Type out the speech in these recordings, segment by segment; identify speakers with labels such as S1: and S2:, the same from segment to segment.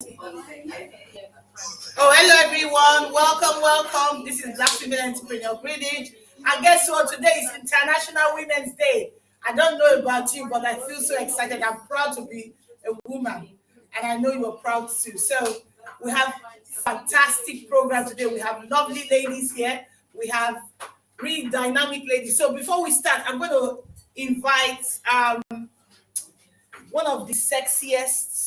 S1: Oh, hello everyone. Welcome. This is Black Female Entrepreneur Greenwich. And guess what? Today is International Women's Day. I don't know about you, but I feel so excited. I'm proud to be a woman. And I know you're proud too. So we have fantastic program today. We have lovely ladies here. We have really dynamic ladies. So before we start, I'm going to invite one of the sexiest,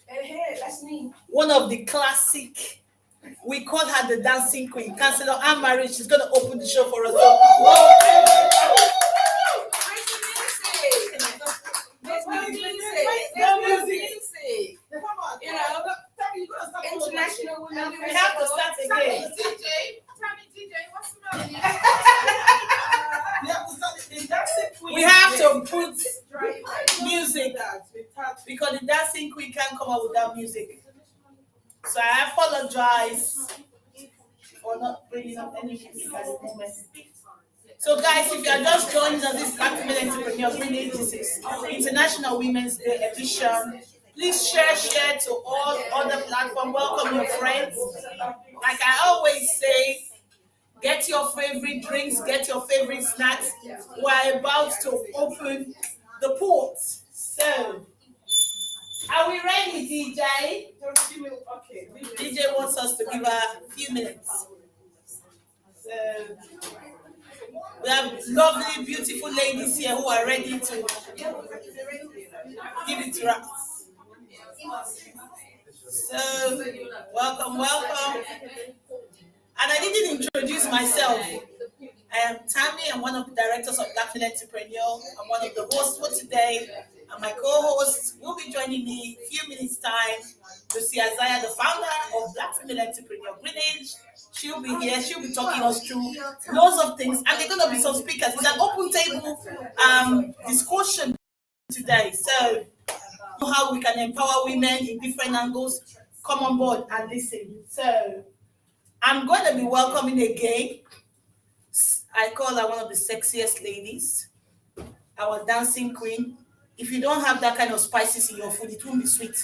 S2: Hey, that's me.
S1: one of the classic. We call her the dancing queen, Counselor Anne Marie. She's going to open the show for us.
S2: Where's the music?
S1: Come on.
S2: You know, International Women.
S1: We have to start again.
S3: DJ, what's the matter?
S1: We have to put music because the dancing queen can't come out without music. So I apologize for not bringing up any music at the moment. So guys, if you are just joining us, this Black Female Entrepreneur Greenwich, this is International Women's Day edition. Please share to all other platforms. Welcome your friends. Like I always say, get your favorite drinks, get your favorite snacks. We're about to open the port. So, are we ready, DJ?
S2: Okay.
S1: DJ wants us to give her a few minutes. So, we have lovely, beautiful ladies here who are ready to give it to us. So, welcome. And I didn't introduce myself. I am Tammy. I'm one of the directors of Black Female Entrepreneur. I'm one of the hosts for today. And my co-host will be joining me in a few minutes' time. Lucy Isaiah, the founder of Black Female Entrepreneur Greenwich. She'll be here. She'll be talking us through loads of things. And there are going to be some speakers. It's an open table discussion today. So, how we can empower women in different angles. Come on board and listen. So, I'm going to be welcoming again. I call her one of the sexiest ladies, our dancing queen. If you don't have that kind of spices in your food, it won't be sweet.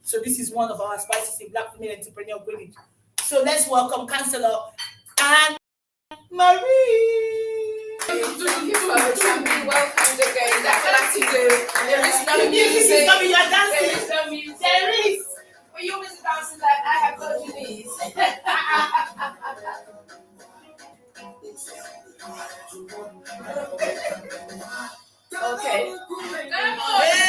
S1: So this is one of our spices in Black Female Entrepreneur Greenwich. So let's welcome Counselor Anne Marie.
S2: Thank you so much. Welcome again. That's what I have to do. There is no music.
S1: You're dancing.
S2: There is no music.
S1: There is.
S2: But you always dancing like I have got your knees. Okay.
S1: Hey.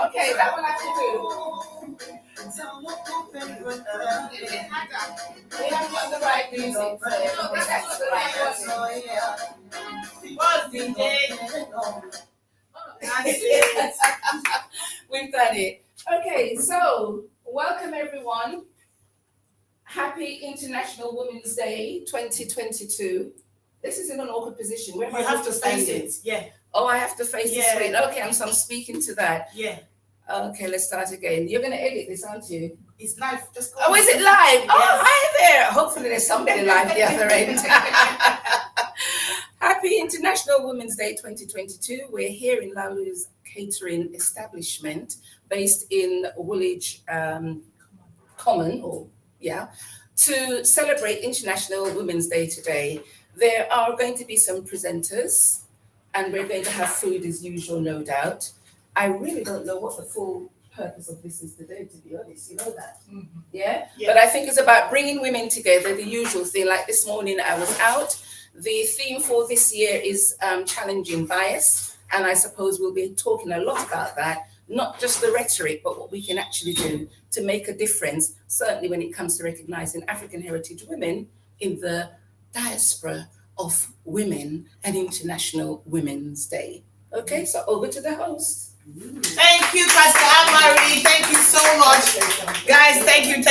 S2: Okay, that one I have to do. We haven't got the right music. That's not the right one.
S1: What's the
S2: We've done it. Okay, so welcome everyone. Happy International Women's Day 2022. This is in an awkward position.
S1: You have to face it. Yeah.
S2: Oh, I have to face the
S1: Yeah.
S2: screen. Okay, so I'm speaking to that.
S1: Yeah.
S2: Okay, let's start again. You're going to edit this, aren't you?
S1: It's live. Just go.
S2: Oh, is it live?
S1: Yes.
S2: Oh, hi there. Hopefully there's somebody live the other end. Happy International Women's Day 2022. We're here in Lalu's Catering Establishment based in Woolwich Common, to celebrate International Women's Day today. There are going to be some presenters and we're going to have food as usual, no doubt. I really don't know what the full purpose of this is today, to be honest. You know that? Mm-hmm. Yeah? But I think it's about bringing women together, the usual thing. Like this morning I was out. The theme for this year is challenging bias. And I suppose we'll be talking a lot about that. Not just the rhetoric, but what we can actually do to make a difference, certainly when it comes to recognizing African heritage women in the diaspora of women and International Women's Day. Okay, so over to the host.
S1: Thank you, Pastor Anne Marie. Thank you so much. Guys, thank you.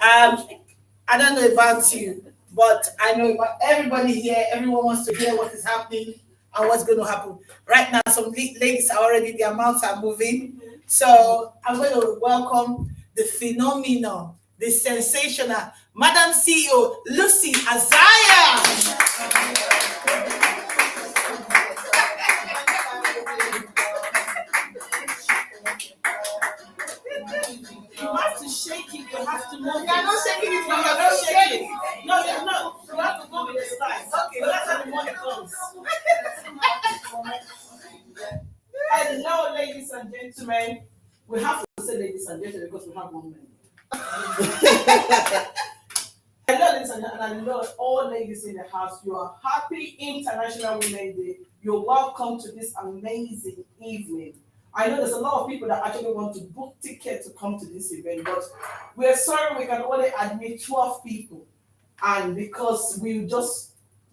S1: I don't know about you, but I know about everybody here. Everyone wants to hear what is happening and what's going to happen. Right now, some ladies are already, their mouths are moving. So I'm going to welcome the phenomenal, the sensational Madam CEO, Lucy Isaiah. Hello, ladies and gentlemen. We have to say ladies and gentlemen because we have women. Hello, ladies and gentlemen. Hello, all ladies in the house. You are happy International Women's Day. You're welcome to this amazing evening. I know there's a lot of people that actually want to book tickets to come to this event, but we're sorry we can only admit 12 people. And because we're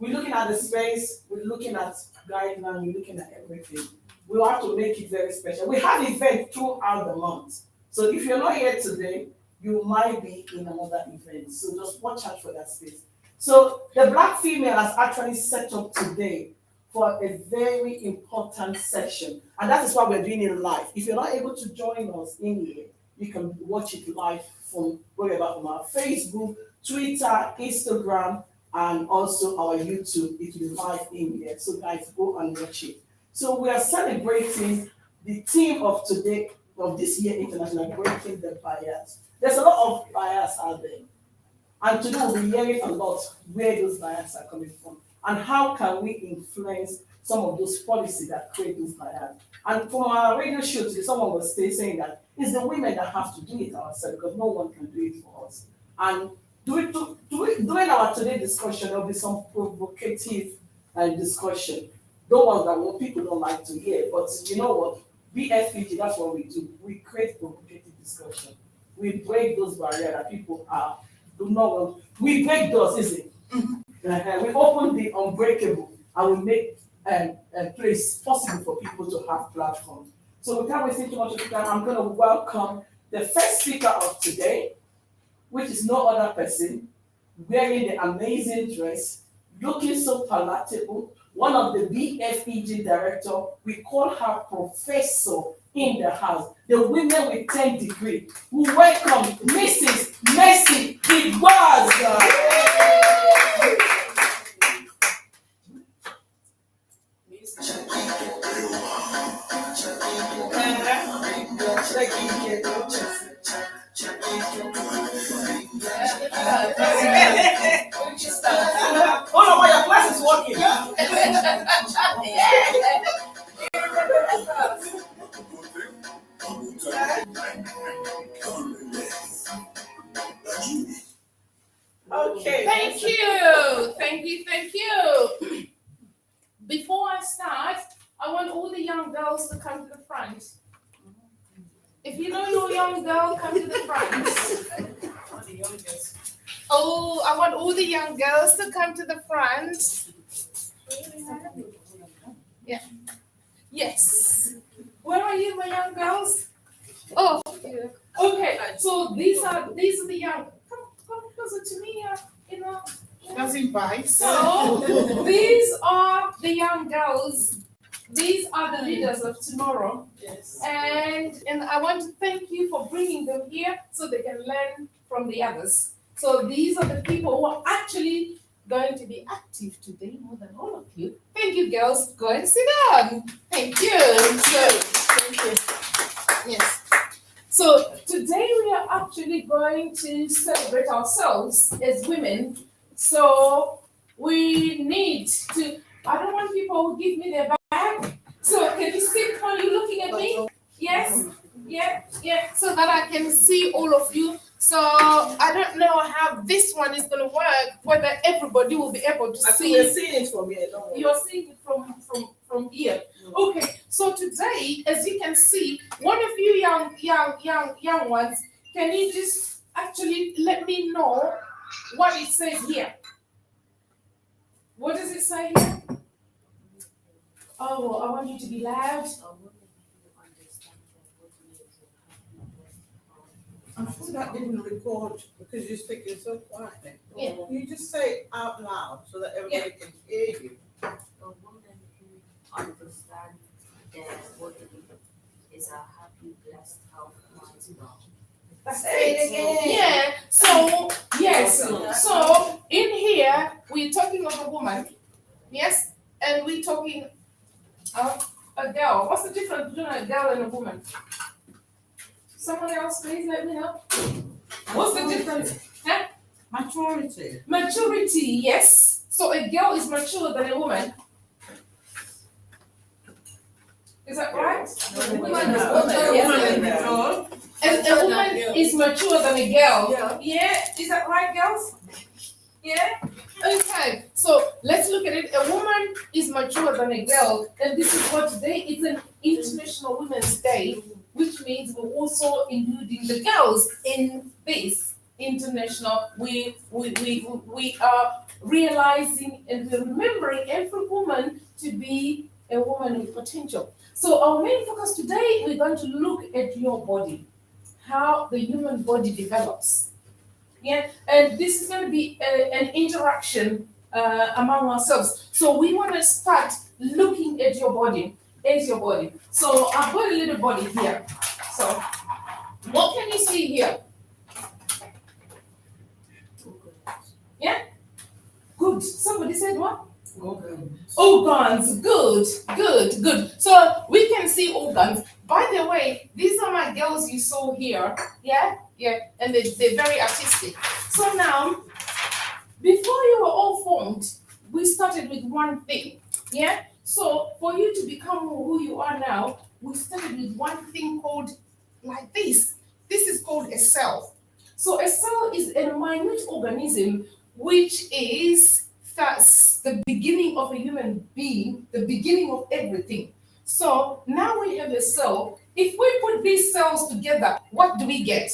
S1: looking at the space, we're looking at guidelines, we're looking at everything. We have to make it very special. We have events throughout the month. So if you're not here today, you might be in another event. So just watch out for that space. So the Black female has actually set up today for a very important session. And that is why we're doing it live. If you're not able to join us in here, you can watch it live from wherever, from our Facebook, Twitter, Instagram, and also our YouTube. It will be live in here. So guys, go and watch it. So we are celebrating the theme of today, of this year international, breaking the bias. There's a lot of bias out there. And today we'll be hearing a lot where those bias are coming from and how can we influence some of those policies that create those bias. And from our radio show today, someone was saying that it's the women that have to do it ourselves because no one can do it for us. And during our today discussion, there'll be some provocative discussion. Those ones that people don't like to hear, but you know what? BFEG, that's what we do. We create provocative discussion. We break those barriers that people do not want. We break doors, is it? We open the unbreakable and we make a place possible for people to have platforms. So without wasting too much of time, I'm going to welcome the first speaker of today, which is no other person, wearing the amazing dress, looking so palatable, one of the BFEG director. We call her professor in the house, the women with 10 degrees. We welcome Mrs. Mercy Igbaza. Oh no, your class is working. Okay.
S3: Thank you. Before I start, I want all the young girls to come to the front. If you know your young girl, come to the front. Oh, I want all the young girls to come to the front. Yeah. Yes. Where are you, my young girls? Oh, okay. So these are the young. Come closer to me.
S1: Doesn't bite.
S3: So these are the young girls. These are the leaders of tomorrow.
S1: Yes.
S3: And I want to thank you for bringing them here so they can learn from the others. So these are the people who are actually going to be active today more than all of you. Thank you, girls. Go and sit down. Thank you. Thank you. Yes. So today we are actually going to celebrate ourselves as women. So we need to, I don't want people who give me their bag. So can you sit while you're looking at me? Yes? Yeah. So that I can see all of you. So I don't know how this one is going to work, whether everybody will be able to see.
S1: We're seeing it from here.
S3: You're seeing it from here. Okay, so today, as you can see, one of you young ones, can you just actually let me know what it says here? What does it say here? Oh, I want you to be loud.
S4: I'm sure that didn't record because you're speaking so quietly.
S3: Yeah.
S4: You just say it out loud so that everybody can hear you.
S5: A woman who understands their body is a happy, blessed, healthy God.
S3: Say it again. Yeah. So yes. So in here we're talking of a woman. Yes, and we're talking of a girl. What's the difference between a girl and a woman? Someone else, please let me know. What's the difference? Huh?
S4: Maturity.
S3: Maturity, yes. So a girl is mature than a woman. Is that right? And a woman is mature than a girl. Yeah, is that right, girls? Yeah? Okay, so let's look at it. A woman is mature than a girl, and this is what today is an International Women's Day, which means we're also including the girls in this international. We are realizing and we're remembering every woman to be a woman with potential. So our main focus today, we're going to look at your body, how the human body develops. Yeah, and this is going to be an interaction among ourselves. So we want to start looking at your body, as your body. So I've got a little body here. So what can you see here? Yeah? Good. Somebody said what? Organs. Good. So we can see organs. By the way, these are my girls you saw here. Yeah, and they're very artistic. So now, before you were all formed, we started with one thing. Yeah. So for you to become who you are now, we started with one thing called like this. This is called a cell. So a cell is a minute organism which is thus the beginning of a human being, the beginning of everything. So now we have a cell. If we put these cells together, what do we get?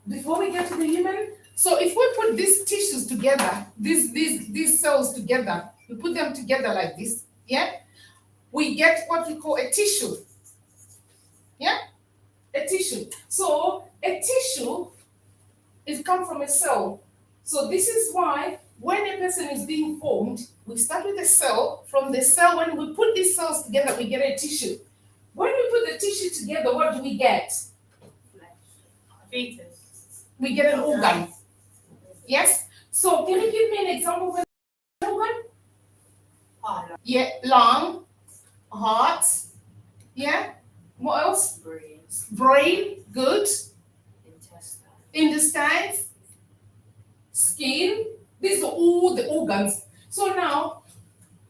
S3: Before we get to the human, so if we put these tissues together, these cells together, we put them together like this, yeah, we get what we call a tissue. Yeah, a tissue. So a tissue is come from a cell. So this is why when a person is being formed, we start with a cell. From the cell, when we put these cells together, we get a tissue. When we put the tissue together, what do we get?
S1: Fetus.
S3: We get an organ. Yes? So can you give me an example of an organ? Yeah, lung, heart. Yeah? What else? Brain, good. Intestines, skin. These are all the organs. So now,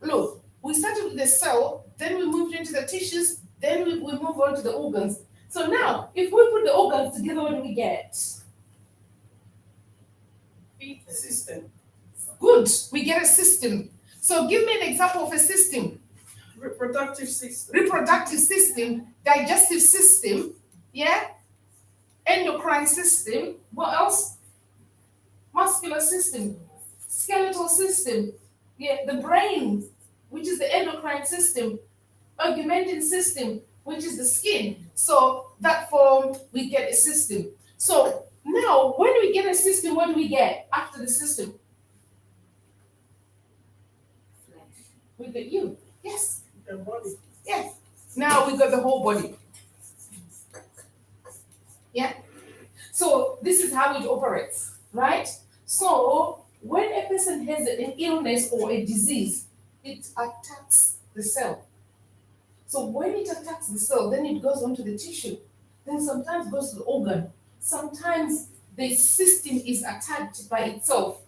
S3: look, we started with the cell, then we moved into the tissues, then we move on to the organs. So now, if we put the organs together, what do we get?
S4: System.
S3: Good, we get a system. So give me an example of a system.
S4: Reproductive system.
S3: Reproductive system, digestive system, yeah? Endocrine system, what else? Muscular system, skeletal system, yeah, the brain, which is the endocrine system, augmentin system, which is the skin. So that form, we get a system. So now, when we get a system, what do we get after the system? We get you. Yes.
S4: The body.
S3: Yes. Now we got the whole body. Yeah. So this is how it operates, right? So when a person has an illness or a disease, it attacks the cell. So when it attacks the cell, then it goes onto the tissue. Then sometimes goes to the organ. Sometimes the system is attacked by itself.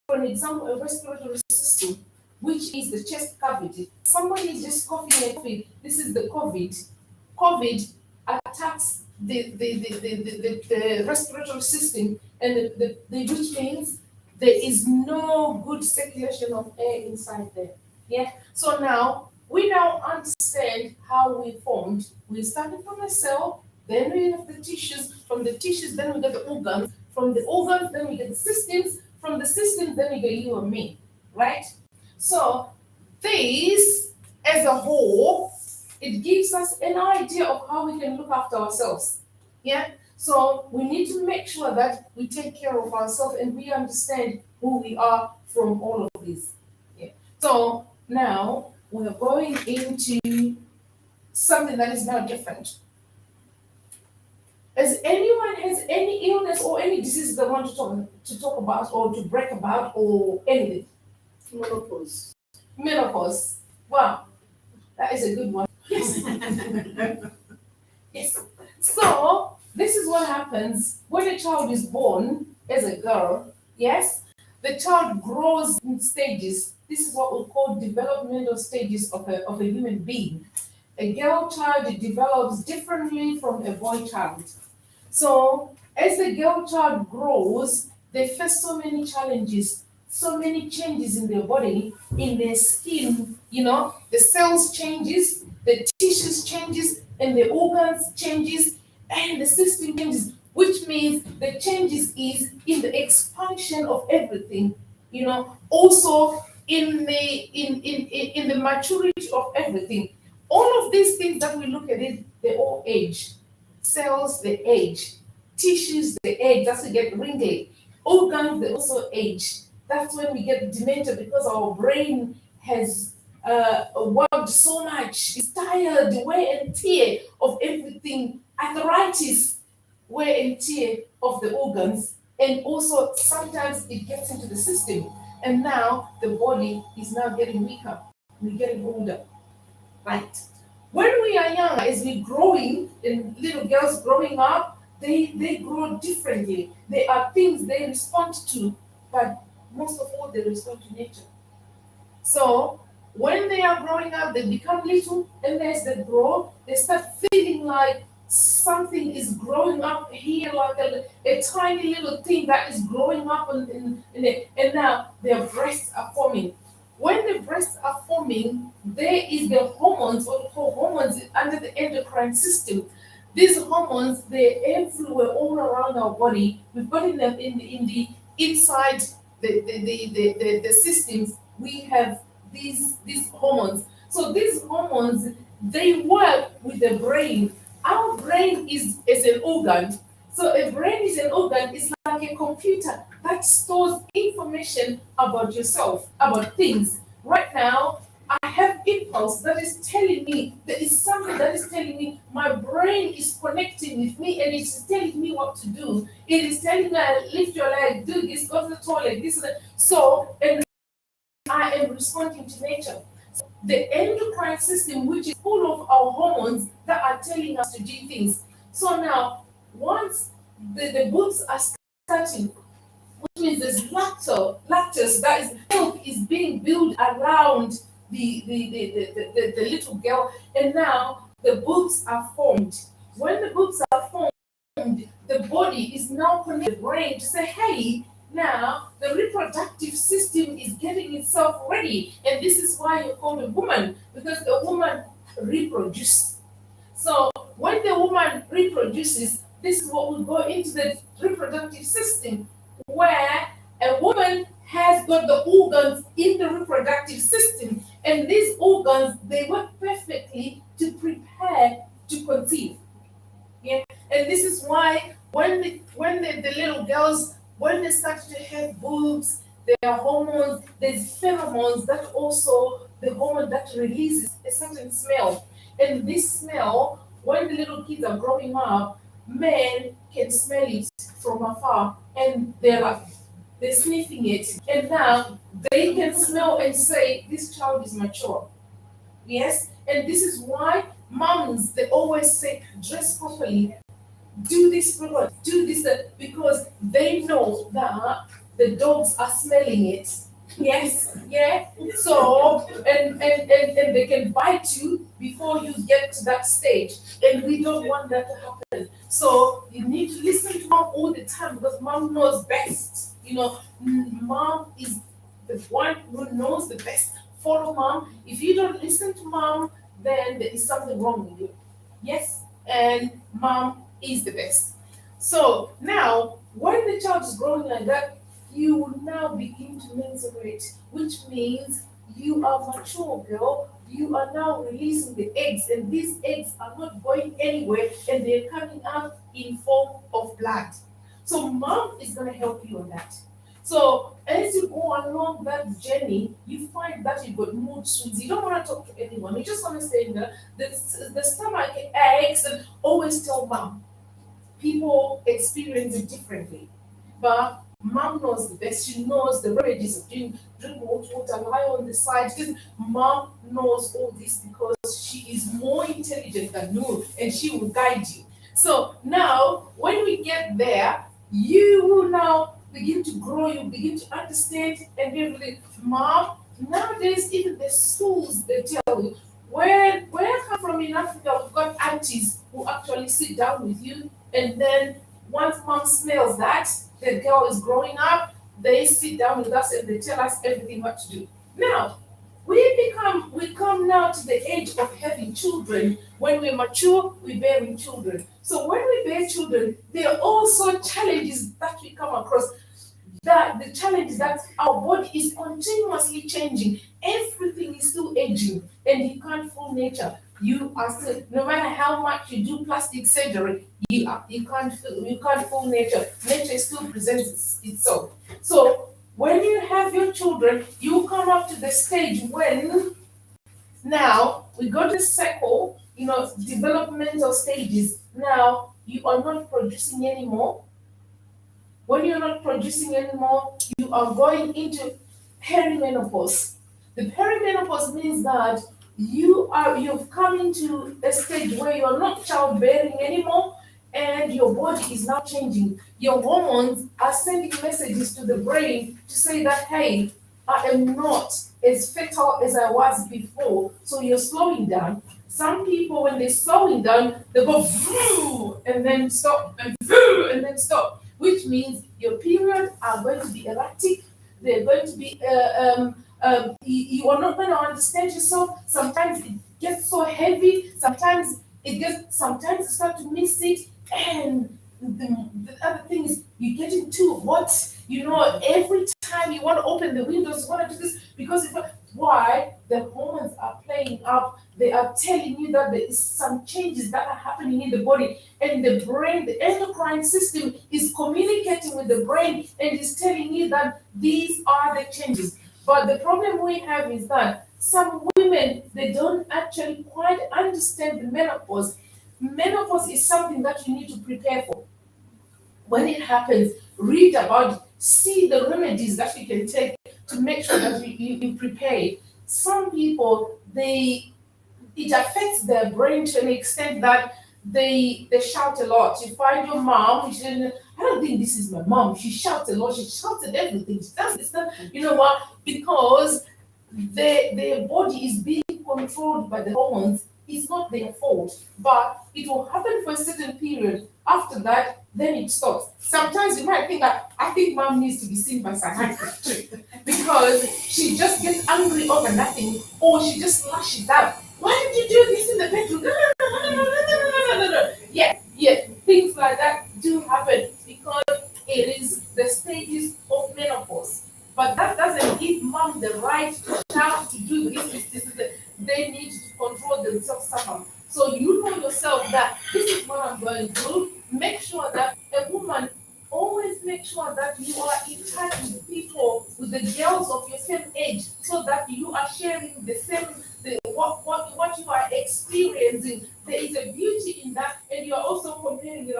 S3: For an example, a respiratory system, which is the chest cavity. Somebody is just coughing a COVID. This is the COVID. COVID attacks the respiratory system, and which means there is no good circulation of air inside there. Yeah. So now we understand how we formed. We started from a cell, then we have the tissues. From the tissues, then we get the organs. From the organs, then we get the systems. From the systems, then we get you and me, right? So this, as a whole, it gives us an idea of how we can look after ourselves. Yeah. So we need to make sure that we take care of ourselves and we understand who we are from all of this. Yeah. So now we are going into something that is now different. As anyone has any illness or any disease they want to talk about or to break about or anything?
S4: Menopause.
S3: Menopause. Wow, that is a good one. Yes. Yes. So this is what happens when a child is born. as a girl, yes, the child grows in stages. This is what we call developmental stages of a human being. A girl child develops differently from a boy child. So as the girl child grows, they face so many challenges, so many changes in their body, in their skin, the cells changes, the tissues changes, and the organs changes, and the system changes, which means the changes is in the expansion of everything, also in the maturity of everything. All of these things that we look at it, they all age. Cells, they age. Tissues, they age. That's when we get wrinkly. Organs, they also age. That's when we get dementia because our brain has worked so much. It's tired, wear and tear of everything. Arthritis, wear and tear of the organs. And also sometimes it gets into the system. And now the body is now getting weaker. We're getting older. Right. When we are young, as we're growing, and little girls growing up, they grow differently. There are things they respond to, but most of all, they respond to nature. So when they are growing up, they become little, and as they grow, they start feeling like something is growing up here, like a tiny little thing that is growing up, and now their breasts are forming. When the breasts are forming, there is the hormones, what we call hormones, under the endocrine system. These hormones, they're everywhere, all around our body. We've got them in the inside the systems. We have these hormones. So these hormones, they work with the brain. Our brain is an organ. So a brain is an organ, it's like a computer that stores information about yourself, about things. Right now, I have impulse that is telling me, there is something that is telling me my brain is connecting with me and it's telling me what to do. It is telling me, lift your leg, do this, go to the toilet, this and that. So, and I am responding to nature. So the endocrine system, which is full of our hormones that are telling us to do things. So now, once the boobs are starting, which means there's lactose, that is milk is being built around the little girl, and now the boobs are formed. When the boobs are formed, the body is now connected to the brain to say, hey, now the reproductive system is getting itself ready. And this is why you're called a woman, because the woman reproduces. So when the woman reproduces, this is what will go into the reproductive system, where a woman has got the organs in the reproductive system, and these organs, they work perfectly to prepare to conceive. Yeah, and this is why when the little girls, when they start to have boobs, their hormones, there's pheromones that also the hormone that releases a certain smell. And this smell, when the little kids are growing up, men can smell it from afar, and they're sniffing it, and now they can smell and say this child is mature. Yes, and this is why moms, they always say dress properly, do this properly, do this, that, because they know that the dogs are smelling it. Yes, yeah. So and they can bite you before you get to that stage, and we don't want that to happen. So you need to listen to mom all the time because mom knows best. Mom is the one who knows the best. Follow mom. If you don't listen to mom, then there is something wrong with you. Yes, and mom is the best. So now, when the child is growing like that, you will now begin to menstruate, which means you are mature, girl. You are now releasing the eggs, and these eggs are not going anywhere, and they're coming out in form of blood. So mom is going to help you on that. So as you go along that journey, you find that you've got mood swings. You don't want to talk to anyone. You just want to stay in the stomach aches, and always tell mom. People experience it differently, but mom knows the best. She knows the remedies of drink hot water, lie on the side. Mom knows all this because she is more intelligent than you, and she will guide you. So now, when we get there, you will now begin to grow, you begin to understand and be really, mom, nowadays even the schools they tell you, where I come from in Africa, we've got aunties who actually sit down with you, and then once mom smells that the girl is growing up, they sit down with us and they tell us everything what to do. Now, we come now to the age of having children. When we mature, we bearing children. So when we bear children, there are also challenges that we come across. That the challenge is that our body is continuously changing. Everything is still aging, and you can't fool nature. You are still, no matter how much you do plastic surgery, you can't fool nature. Nature still presents itself. So when you have your children, you come up to the stage when now we go to the cycle, developmental stages. Now you are not producing anymore. When you're not producing anymore, you are going into perimenopause. The perimenopause means that you've come into a stage where you're not childbearing anymore, and your body is now changing. Your hormones are sending messages to the brain to say that, hey, I am not as fertile as I was before. So you're slowing down. Some people, when they're slowing down, they go vroom, and then stop, and vroom, and then stop, which means your periods are going to be erratic. They're going to be, you are not going to understand yourself. Sometimes it gets so heavy. Sometimes you start to miss it. And the other thing is you get into what, every time you want to open the windows, you want to do this because why? The hormones are playing up. They are telling you that there is some changes that are happening in the body, and the brain, the endocrine system is communicating with the brain and is telling you that these are the changes. But the problem we have is that some women, they don't actually quite understand the menopause. Menopause is something that you need to prepare for. When it happens, read about it, see the remedies that you can take to make sure that you prepare. Some people, it affects their brain to an extent that they shout a lot. You find your mom, I don't think this is my mom. She shouts a lot. She shouts at everything. She does this stuff. You know what? Because their body is being controlled by the hormones. It's not their fault, but it will happen for a certain period. After that, then it stops. Sometimes you might think that I think mom needs to be seen by psychiatrist because she just gets angry over nothing, or she just lashes out. Why did you do this in the bedroom? No. Yeah, things like that do happen because it is the stages of menopause. But that doesn't give mom the right to shout to do this. They need to control themselves somehow. So you know yourself that this is what I'm going to do. Make sure that a woman always make sure that you are in touch with people, with the girls of your same age, so that you are sharing the same what you are experiencing. There is a beauty in that, and you are also comparing it.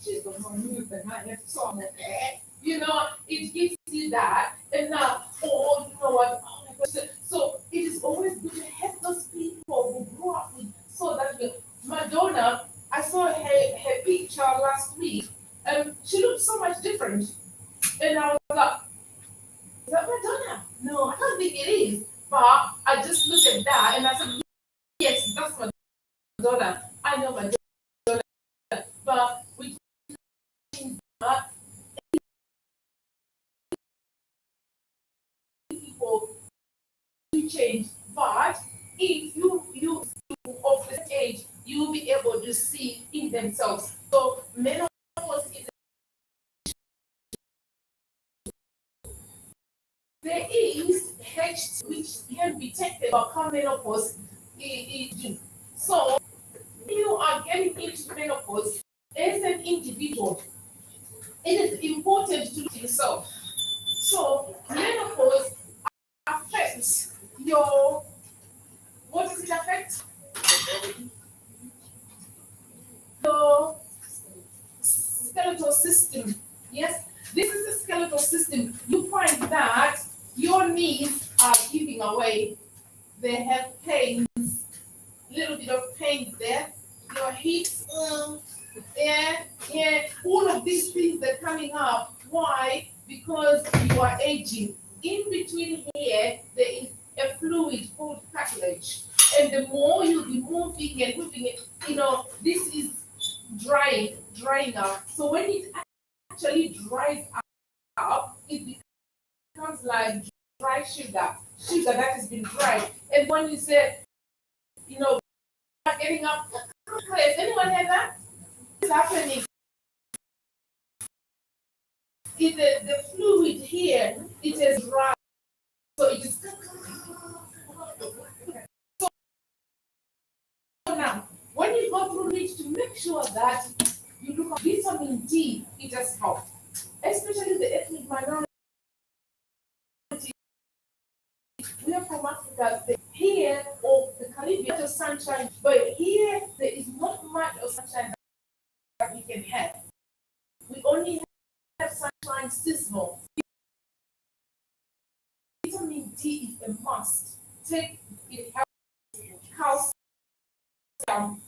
S3: She's the one who is the man, so I'm like, it gives you that, and now, you know what? Oh my gosh. So it is always good to have those people who grew up with, so that Madonna, I saw her picture last week, and she looked so much different. And I was like, is that Madonna? No, I don't think it is. But I just looked at that and I said, yes, that's Madonna. I know Madonna. But we people to change. But if you of this age, you'll be able to see in themselves. So menopause is there is H which can be taken about menopause. So you are getting into menopause as an individual, it is important to look at yourself. So menopause affects your, what does it affect? Your skeletal system. Yes, this is the skeletal system. You find that your knees are giving away. They have pains, little bit of pain there. Your hips, yeah, all of these things are coming up. Why? because you are aging. In between here, there is a fluid called cartilage. And the more you be moving and moving it, this is drying out. So when it actually dries out, it becomes like dry sugar that has been dried. And when you say, getting up, has anyone had that? What's happening? The fluid here, it is dry. So it is. So now, when you go through it, to make sure that you look at vitamin D, it has helped, especially the ethnic minority. We are from Africa. Here, or the Caribbean, of sunshine, but here there is not much of sunshine that we can have. We only have sunshine seasonal. Vitamin D is a must. Take it helps calcium.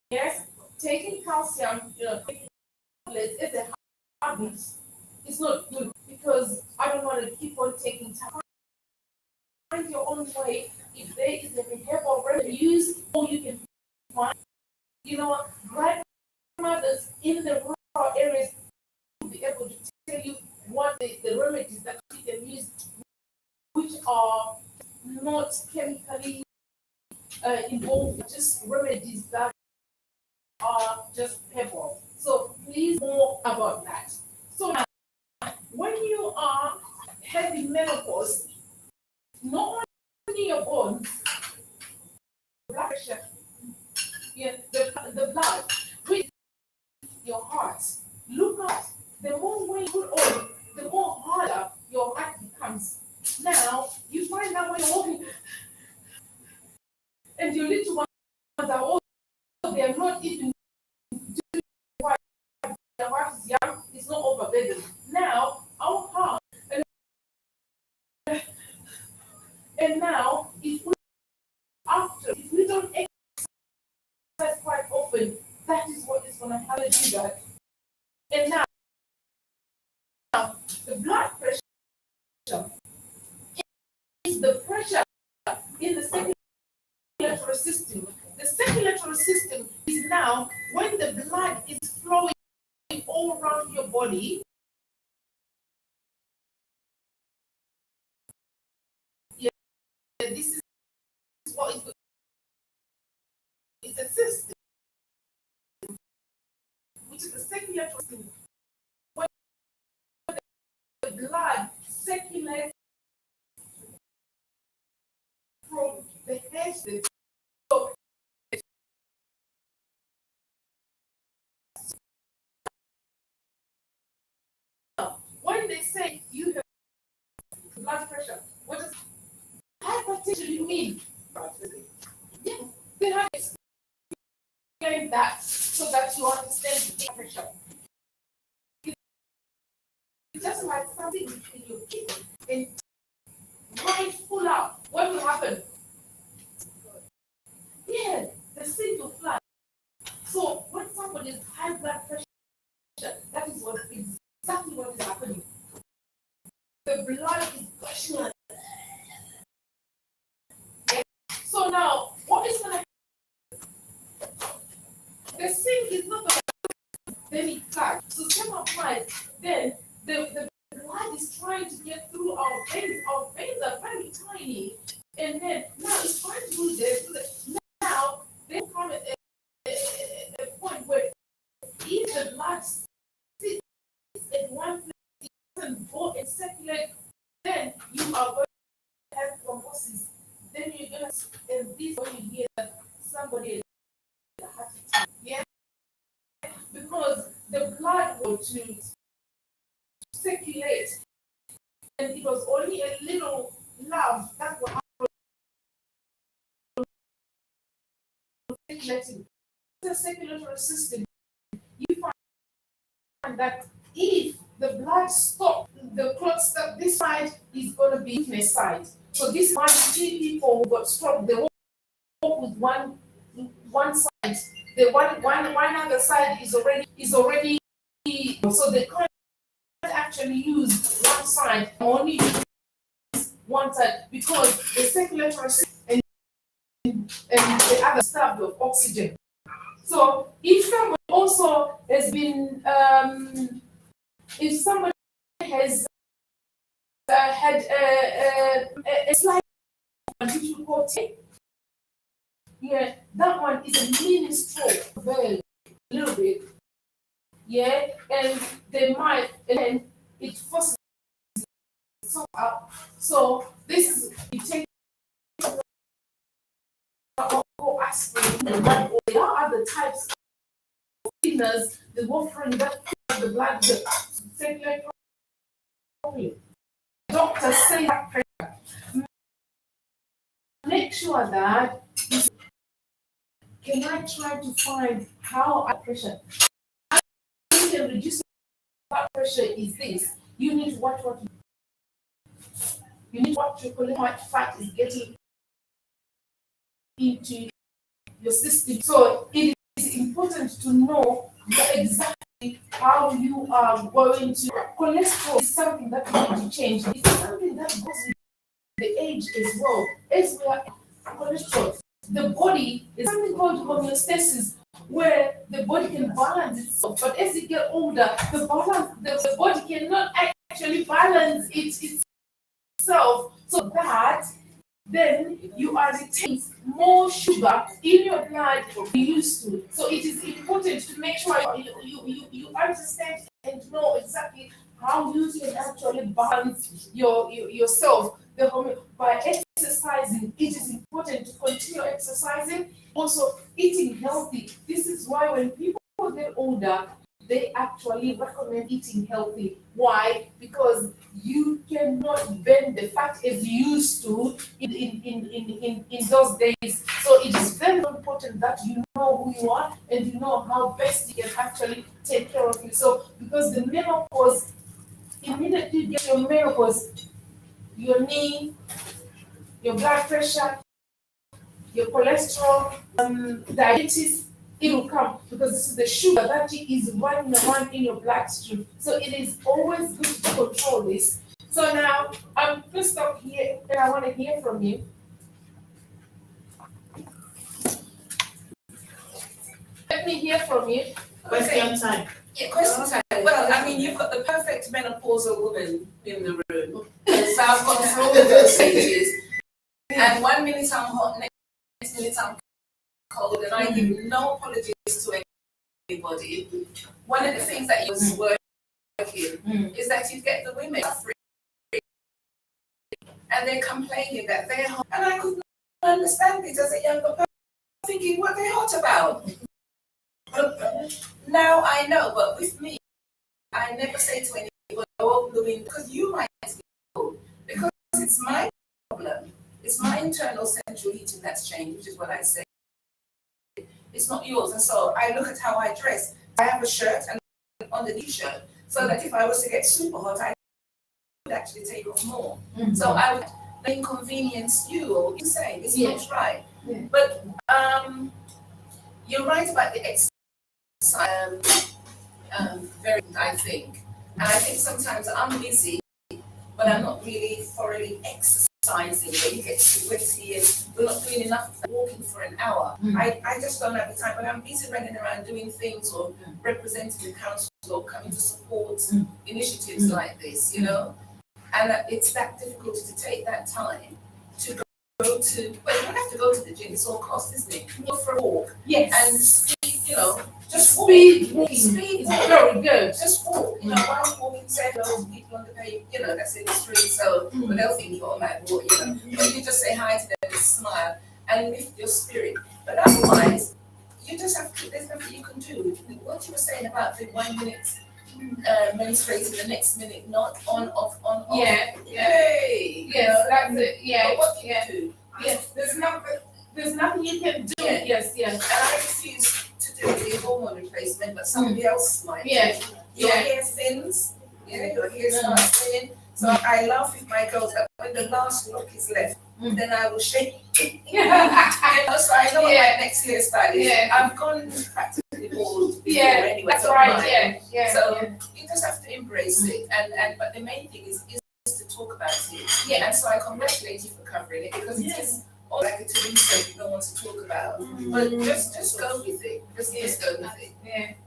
S3: Yes, taking calcium, it's a habit. It's not good because I don't want to keep on taking time. Find your own way. If there is a behavioral remedy use, or you can find, grandmothers in the rural areas will be able to tell you what the remedies that you can use, which are not chemically involved, just remedies that are just herbal. So please more about that. So now, when you are having menopause, not only your bones, blood pressure, the blood, with your heart. Look at the more weight you put on, the more harder your heart becomes. Now you find that when you're walking, and your little ones are old, they are not even doing what their heart is young, it's not overburdened. Now our heart, and now if we don't exercise quite often, that is what is going to happen to that. And now the blood pressure is the pressure in the circulatory system. The circulatory system is now when the blood is flowing all around your body. This is what it's a system, which is the circulatory system. When the blood circulates from the head to the toe. When they say you have blood pressure, what does hypertension mean? Yeah, they have explained that so that you understand the blood pressure. It's just like something in your kidney and right full up. What will happen? Yeah, the seed will fly. So when somebody has high blood pressure, that is exactly what is happening. The blood is gushing out. Yeah. So now, what is going to happen? The sink is not going to then it starts. So same applies. Then the blood is trying to get through our veins. Our veins are very tiny. And then now it's trying to do this. Now they come at a point where if the blood sits at one place, it doesn't go and circulate, then you are going to have thrombosis. Then you're going to, and this when you hear that somebody has a heart attack. Yeah? Because the blood will to circulate, and it was only a little love that will happen. Circulating. The circulatory system, you find that if the blood stops, the clot stop, this side is going to be weakness side. So this one, see people who got stroke, they walk with one side. The one other side is already so they can't actually use one side, only use one side, because the circulatory system and the other starved of oxygen. So if somebody also has been, if somebody has had a slight, which we call tape, yeah, that one is a mini stroke, very little bit, yeah, and they might, and then it forces itself out. So this is, you take or aspirin, and that, or there are other types of thinners, the warfarin that clears the blood, the circulate properly. Doctors say that pressure. Make sure that, can I try to find how our pressure, you can reduce blood pressure is this. You need to watch what you need to watch your cholesterol fat is getting into your system. So it is important to know exactly how you are going to. Cholesterol is something that you need to change. It's something that goes with the age as well. As we are cholesterol, the body is something called homeostasis, where the body can balance itself. But as you get older, the body cannot actually balance itself, so that then you are retaining more sugar in your blood than you used to. So it is important to make sure you understand and know exactly how you can actually balance yourself. By exercising, it is important to continue exercising. Also, eating healthy. This is why when people get older, they actually recommend eating healthy. Why? Because you cannot burn the fat as you used to in those days. So it is very important that you know who you are and you know how best you can actually take care of you. So because the menopause, immediately you get your menopause, your knee, your blood pressure, your cholesterol, diabetes, it will come because this is the sugar that is running around in your bloodstream. So it is always good to control this. So now I'm going to stop here and I want to hear from you. Let me hear from you.
S1: Question time.
S2: Yeah, question time. Well, I mean, you've got the perfect menopausal woman in the room. So I've gone through all of those stages. And 1 minute I'm hot, next minute I'm cold, and I give no apologies to anybody. One of the things that was working is that you get the women suffering and they're complaining that they're hot. And I could not understand it as a younger person, thinking what they're hot about. Now I know, but with me, I never say to anybody, open the window, because you might be cold, because it's my problem. It's my internal central heating that's changed, which is what I say. It's not yours. And so I look at how I dress. I have a shirt and underneath shirt, so that if I was to get super hot, I would actually take off more. So I would inconvenience you, or you say it's not right.
S3: Yeah.
S2: But you're right about the exercise. Very, I think. And I think sometimes I'm busy, but I'm not really thoroughly exercising. Where you get sweaty and we're not doing enough walking for an hour. I just don't have the time, but I'm busy running around doing things or representing the council or coming to support initiatives like this, you know. And it's that difficult to take that time to go to, well, you don't have to go to the gym, it's all cost, isn't it? Go for a walk.
S3: Yes.
S2: And speed, you know, just
S3: Speed
S2: walk.
S3: walking
S2: Speed
S3: is
S2: walk.
S3: very good.
S2: Just walk, you know, while you're walking, say hello to people on the pavement, you know, that's in the street, so but they'll think you all might walk, you know. But you just say hi to them and smile and lift your spirit. But otherwise, you just have to, there's nothing you can do. What you were saying about the 1 minute menstruating, the next minute not, on, off, on, off.
S3: Yeah.
S2: Yay! You
S3: Yes,
S2: know,
S3: that's it. Yeah.
S2: but what can
S3: Yeah.
S2: you do?
S3: Yes. There's nothing you can do.
S2: Yeah.
S3: Yes. Yes.
S2: And I refuse to do the hormone replacement, but somebody else might.
S3: Yeah.
S2: Your
S3: Yeah.
S2: hair thins, your hair starts thinning. So I laugh with my girls that when the last lock is left, then I will shake it. You know, so I know what my next hairstyle is.
S3: Yeah.
S2: I've gone practically called before
S3: Yeah,
S2: anyway.
S3: that's
S2: so
S3: right,
S2: mine.
S3: yeah.
S2: So you just have to embrace it, and but the main thing is to talk about it.
S3: Yeah.
S2: And so I congratulate you for covering it because it is all like a taboo that you don't want to talk about. But just go with it. Just go with it.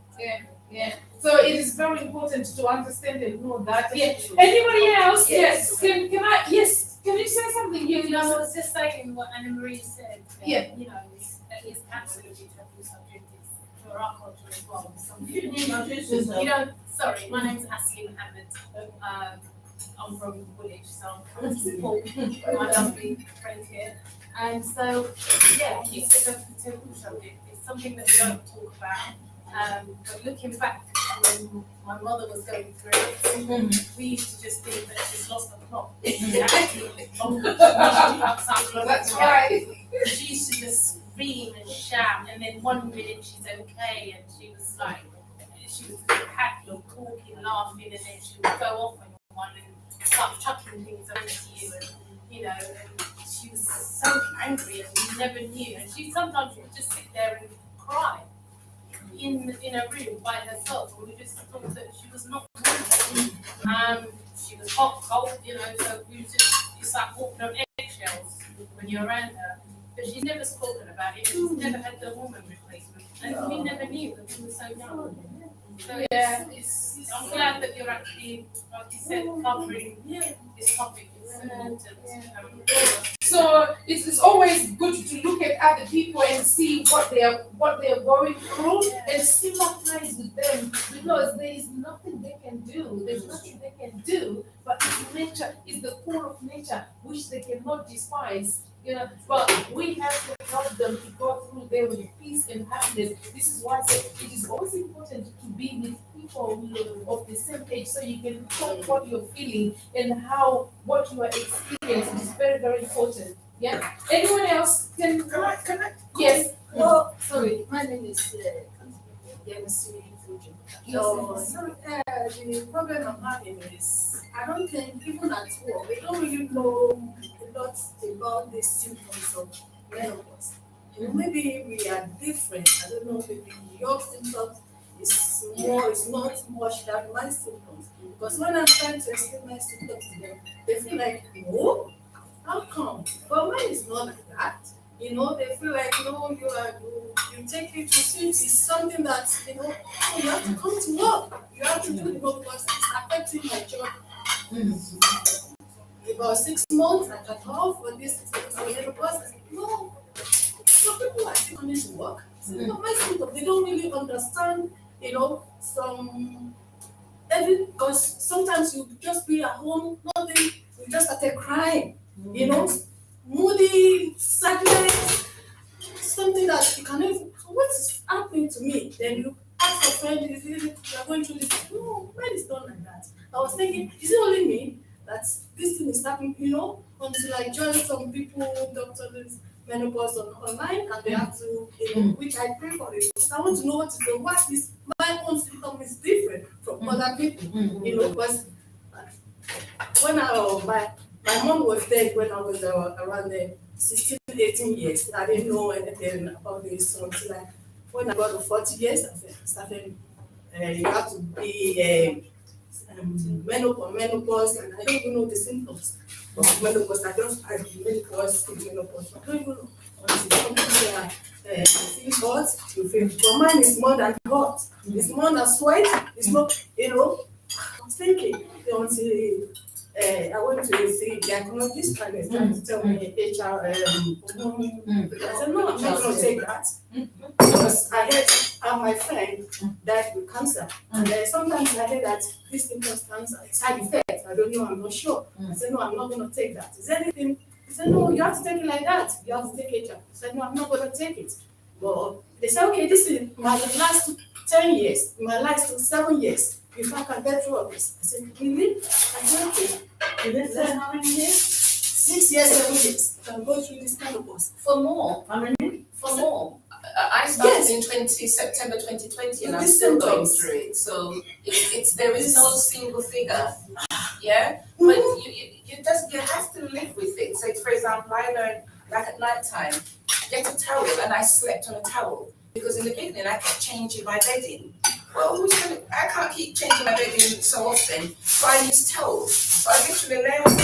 S3: Yeah. So it is very important to understand and know that. Yeah. Anybody else? Yes. Can I? Yes. Can you say something? You
S6: No, I
S3: know.
S6: was just saying what Anna Marie said.
S3: Yeah.
S6: You know, it's absolutely taboo subject. It's for our culture as well. It's something you know. Sorry, my name's Asli Mohammed. I'm from Woolwich, so I'm trying to support my lovely friend here. And so, yeah, you said that's the taboo subject. It's something that we don't talk about. But looking back, when my mother was going through it, we used to just think that she's lost the plot.
S3: That's right.
S6: She used to just scream and shout, and then one minute she's okay, and she was like, she was happy or talking, laughing, and then she would go off on one and start chucking things over to you, and you know, and she was so angry, and we never knew. And she sometimes would just sit there and cry in a room by herself, and we just thought that she was not normal. She was hot, cold, you know, so we was just, it's like walking on eggshells when you're around her. But she's never spoken about it. She's never had the hormone replacement, and we never knew that we were so young. So yeah, I'm glad that you're actually, like you said, covering this topic. It's important.
S3: So it's always good to look at other people and see what they are going through and sympathize with them, because there is nothing they can do. There's nothing they can do, but it's nature, it's the core of nature which they cannot despise. You know, but we have to help them to go through there with peace and happiness. This is why I say it is always important to be with people who are of the same age, so you can talk what you're feeling and what you are experiencing. It's very, very important. Yeah. Anyone else can I? Yes.
S7: Well, sorry, my name is Yemisi Fuji. So, the problem I'm having is I don't think even at work they don't really know a lot about the symptoms of menopause. You know, maybe we are different. I don't know, maybe your symptoms is not much than my symptoms. Because when I'm trying to explain my symptoms to them, they feel like, no, how come? But mine is not like that. You know, they feel like, no, you take it to see it's something that, you know, oh, you have to come to work. You have to do the work because it's affecting my job. About 6 months, I cut off for this little process. No. So people are still coming to work. So, my symptoms, they don't really understand, you know, because sometimes you just be at home, nothing, you just started crying, you know, moody, sadness, something that you cannot even, so what is happening to me? Then you ask your friend, is it you are going through this? No, mine is not like that. I was thinking, is it only me that this thing is happening, you know, until I joined some people, doctors, menopause online, and they have to, you know, which I pray for it. I want to know what is my own symptom is different from other people, you know, because when my mom was dead when I was around 16, 18 years. I didn't know anything about this until like when I got to 40 years, I started, you have to be menopause, and I don't even know the symptoms of menopause. I menopause, menopause. I don't even know until something you feel hot, you feel, but mine is more than hot. It's more than sweat. It's more, you know. I was thinking until I went to see the gynecologist and they tried to tell me HR. I said, no, I'm not going to take that. Because I heard my friend died with cancer. And sometimes I heard that this thing was cancer, side effects. I don't know, I'm not sure. I said, no, I'm not going to take that. Is there anything? He said, no, you have to take it like that. You have to take HR. I said, no, I'm not going to take it. But they said, okay, this is my last 10 years, my last 7 years. If I can get through all this. I said, really? I said, okay. You said how many years? 6 years, 7 years. I can go through this kind of course.
S2: For more.
S7: How many?
S2: For more. I started in September 2020 and I'm still going through it. So there is no single figure. Yeah? But you have to live with it. So for example, I learned like at night time, get a towel, and I slept on a towel. because in the beginning I kept changing my bedding. Well, I can't keep changing my bedding so often, so I use towels. So I literally lay on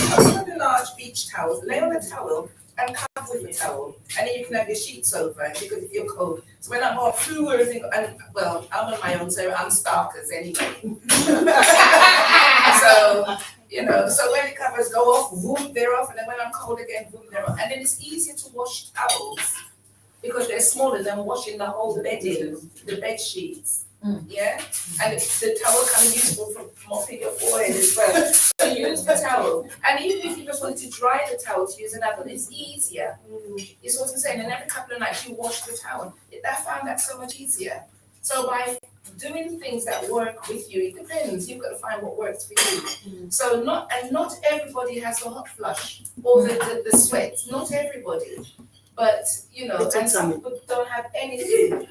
S2: the large beach towels, lay on the towel and cover with the towel, and then you can have your sheets over it because if you're cold. So when I'm off through everything, and well, I'm on my own, so I'm starkers anyway. So, so when the covers go off, boom, they're off, and then when I'm cold again, boom, they're off. And then it's easier to wash towels because they're smaller than washing the whole bedding, the bed sheets. Yeah, and the towel kind of useful for mopping your forehead as well. So use the towel, and even if you just want to dry the towel to use another, it's easier. It's what I'm saying. And every couple of nights you wash the towel. I found that so much easier. So by doing things that work with you, it depends. You've got to find what works for you. So not everybody has the hot flush or the sweat. Not everybody. But, and some people don't have anything,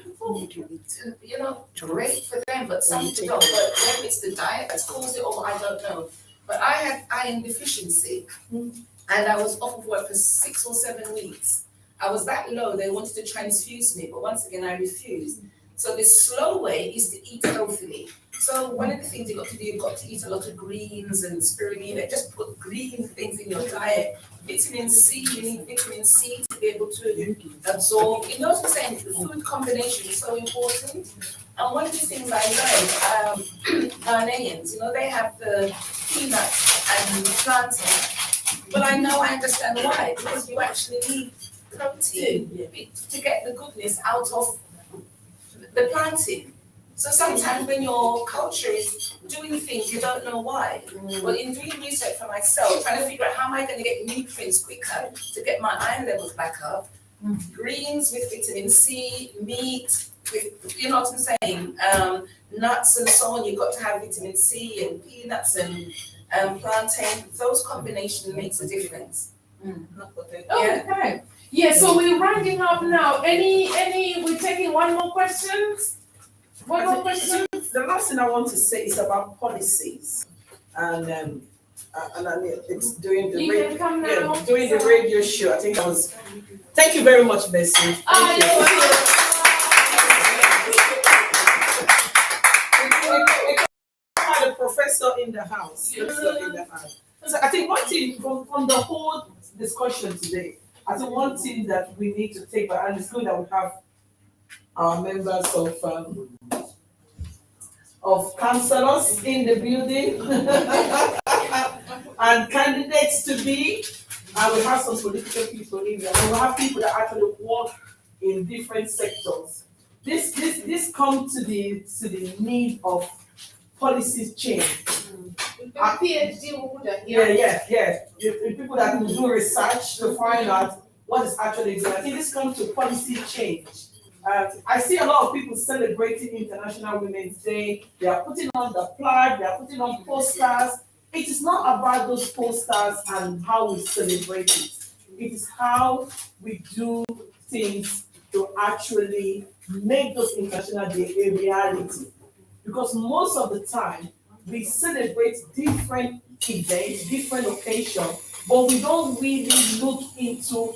S2: great for them, but some people don't. But whether it's the diet that's caused it or I don't know. But I had iron deficiency and I was off of work for 6 or 7 weeks. I was that low, they wanted to transfuse me, but once again, I refused. So the slow way is to eat healthily. So one of the things you've got to eat a lot of greens and spirulina. Just put green things in your diet. Vitamin C, you need vitamin C to be able to absorb. You know what I'm saying? The food combination is so important. And one of the things I learned, Ghanaians, they have the peanuts and plantain. But I understand why, because you actually need protein to get the goodness out of the planting. So sometimes when your culture is doing things, you don't know why. But in doing research for myself, trying to figure out how am I going to get nutrients quicker to get my iron levels back up, greens with vitamin C, meat with, you know what I'm saying, nuts and so on, you've got to have vitamin C and peanuts and plantain. Those combinations makes a difference.
S3: Okay. Yeah, so we're rounding up now. We're taking one more question? One more question?
S4: The last thing I want to say is about policies. And it's doing the
S3: You can come now.
S4: doing the radio show. I think that was. Thank you very much, Bessie. Thank you. We had a professor in the house. So I think one thing from the whole discussion today, I think one thing that we need to take, and it's good that we have our members of councillors in the building and candidates to be, and we have some political people in there, and we have people that actually work in different sectors. This comes to the need of policy change.
S3: PhD holder.
S4: Yeah. The people that will do research to find out what is actually doing. I think this comes to policy change. I see a lot of people celebrating International Women's Day. They are putting on the flag, they are putting on posters. It is not about those posters and how we celebrate it. It is how we do things to actually make those International Day a reality. Because most of the time, we celebrate different events, different occasions, but we don't really look into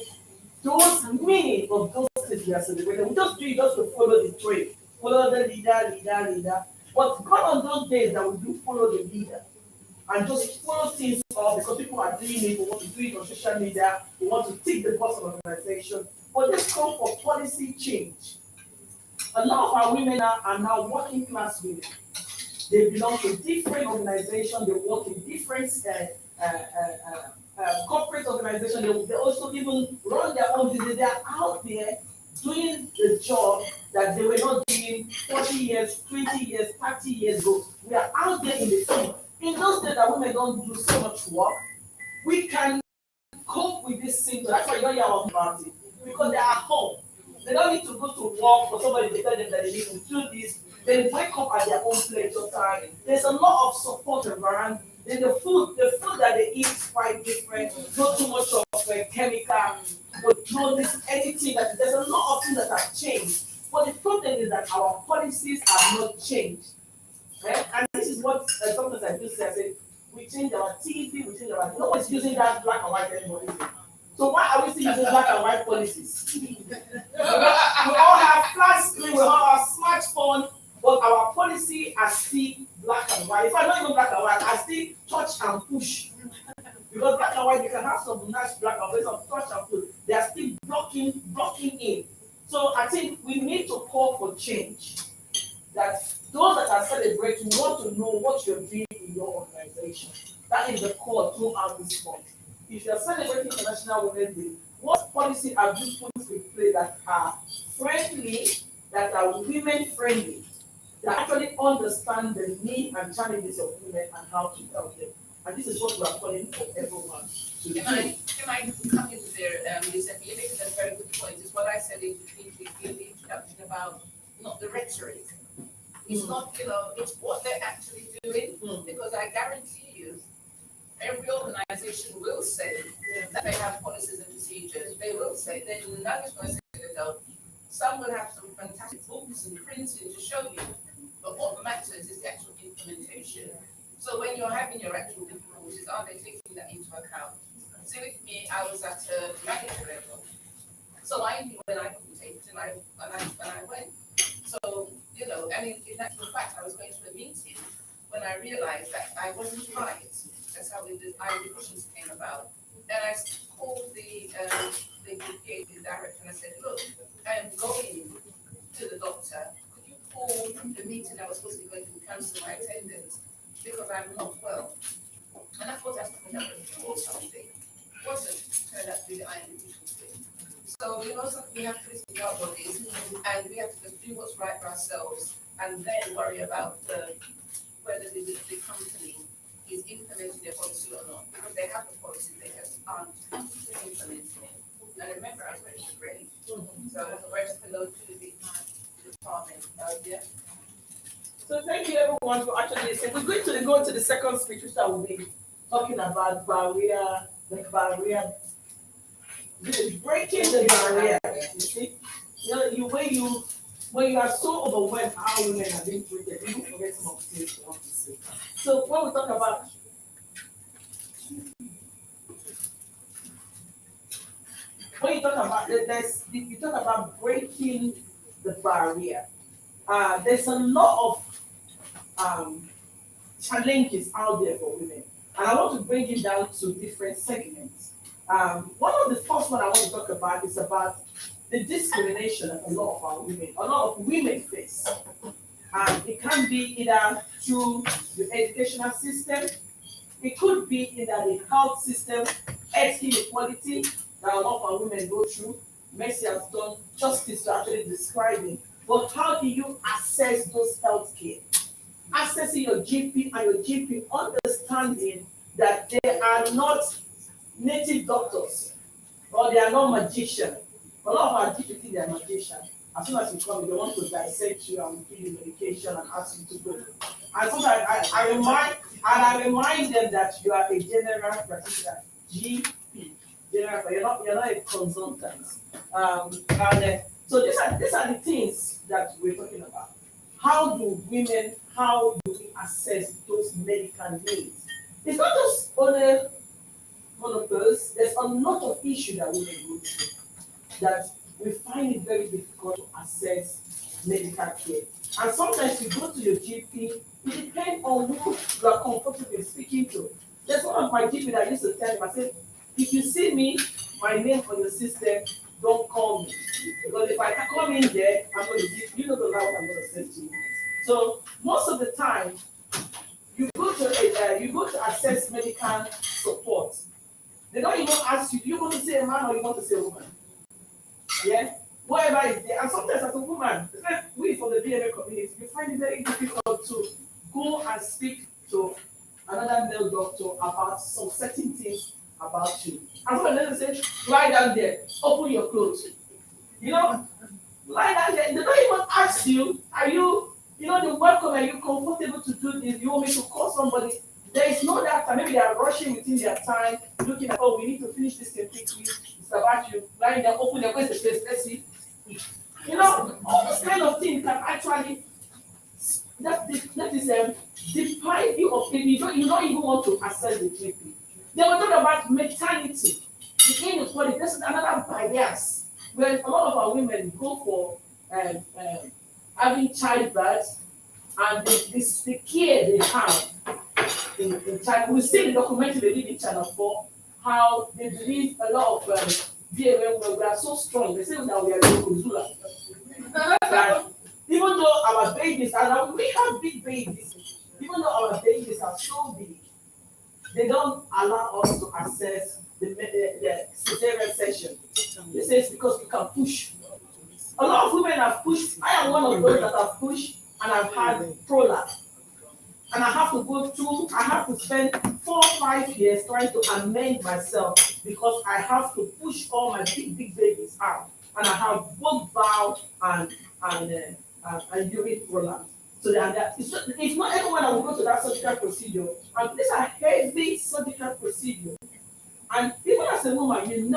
S4: those meaning of those things we are celebrating. We just do it just to follow the trend, follow the leader. But God on those days that we do follow the leader and just follow things up because people are doing it, we want to do it on social media, we want to tick the box of organization. But this calls for policy change. A lot of our women are now working class women. They belong to different organizations, they work in different corporate organizations, they also even run their own business. They are out there doing the job that they were not doing 40 years, 20 years, 30 years ago. We are out there in the field. In those days that women don't do so much work, we can cope with this symptom. That's why you don't hear about it. Because they are at home. They don't need to go to work for somebody to tell them that they need to do this. They wake up at their own place of time. There's a lot of support around. Then the food that they eat is quite different. Not too much of chemical, but no this anything that there's a lot of things that have changed. But the problem is that our policies have not changed. Right? And this is what sometimes I do say. I say we change our TV, we change our nobody's using that black and white anymore. So why are we still using black and white policies? We all have flat screen, we all have smartphone, but our policy are still black and white. If I'm not even black and white, I still touch and push. Because black and white, you can have some nice black and white, some touch and push. They are still blocking in. So I think we need to call for change. That those that are celebrating want to know what you're doing in your organization. That is the core throughout this month. If you're celebrating International Women's Day, what policy have you put in place that are friendly, that are women friendly, that actually understand the need and challenges of women and how to help them? And this is what we are calling for everyone to do.
S2: Can I come in there, Lisa? You make a very good point. It's what I said in the introduction about not the rhetoric. It's not, it's what they're actually doing, because I guarantee you, every organization will say that they have policies and procedures. They will say, then none is going to say they don't. Some will have some fantastic books and printing to show you, but what matters is the actual implementation. So when you're having your actual difficulties, are they taking that into account? See, with me, I was at a manager level, so I knew when I couldn't take it, and I went. So, and in actual fact, I was going to a meeting when I realized that I wasn't right. That's how the discussions came about. Then I called the BFEG director and I said, look, I am going to the doctor. Could you call the meeting I was supposed to be going to cancel my attendance because I'm not well? And I thought I was coming up with something. It wasn't turned out to be the iron deficiency. So, we have to listen to our bodies and we have to just do what's right for ourselves and then worry about whether the company is implementing their policy or not. Because they have the policy, they just aren't implementing it. And remember, I was ready to grade. So I was aware to hello to the department.
S4: So thank you everyone for actually listening. We're going to go to the second speech, which I will be talking about barrier, breaking the barrier. You see, when you are so overwhelmed how women are being treated, you forget some of the things you want to say. So when we talk about you talk about breaking the barrier. There's a lot of challenges out there for women, and I want to break it down to different segments. One of the first one I want to talk about is about the discrimination that a lot of women face. It can be either through the educational system, it could be either the health system, health inequality that a lot of our women go through. Mercy has done justice to actually describing. But how do you access those health care? Accessing your GP and your GP understanding that they are not native doctors or they are not magicians. A lot of our GP think they are magicians. As soon as you come, they want to dissect you and give you medication and ask you to go. And so I remind them that you are a general practitioner, GP. You're not a consultant. So these are the things that we're talking about. How do we assess those medical needs? It's not just only one of those. There's a lot of issues that women go through that we find it very difficult to assess medical care. And sometimes you go to your GP, it depends on who you are comfortable speaking to. There's one of my GP that used to tell me, I said, if you see me, my name on your system, don't call me. Because if I come in there, I'm going to give you know the what I'm going to say to you. So most of the time, you go to access medical support. They don't even ask you, do you want to say a man or you want to say a woman? Yeah? Whatever is there. And sometimes as a woman, we from the BFEG community, we find it very difficult to go and speak to another male doctor about some certain things about you. And sometimes they say, lie down there, open your clothes. Lie down there. They don't even ask you, are you, the welcome, are you comfortable to do this? You want me to call somebody? There is no that time. Maybe they are rushing within their time, looking at, we need to finish this quickly. It's about you. Lying there, open your place, let's see. All those kind of things can actually deprive you of it. You don't even want to access the GP. They were talking about maternity. the inequality, that's another bias. When a lot of our women go for having childbirth and the care they have in child, we see the documentary they did in Channel 4, how they believe a lot of we are so strong. They say that we are Yokozula. That even though our babies are, we have big babies, even though our babies are so big, they don't allow us to access the cesarean section. They say it's because we can push. A lot of women have pushed. I am one of those that have pushed and I've had prolapse. And I have to spend 4 or 5 years trying to amend myself because I have to push all my big babies out. And I have both bowel and urine prolapse. So it's not everyone that will go to that surgical procedure. And these are heavy surgical procedures. And even as a woman, you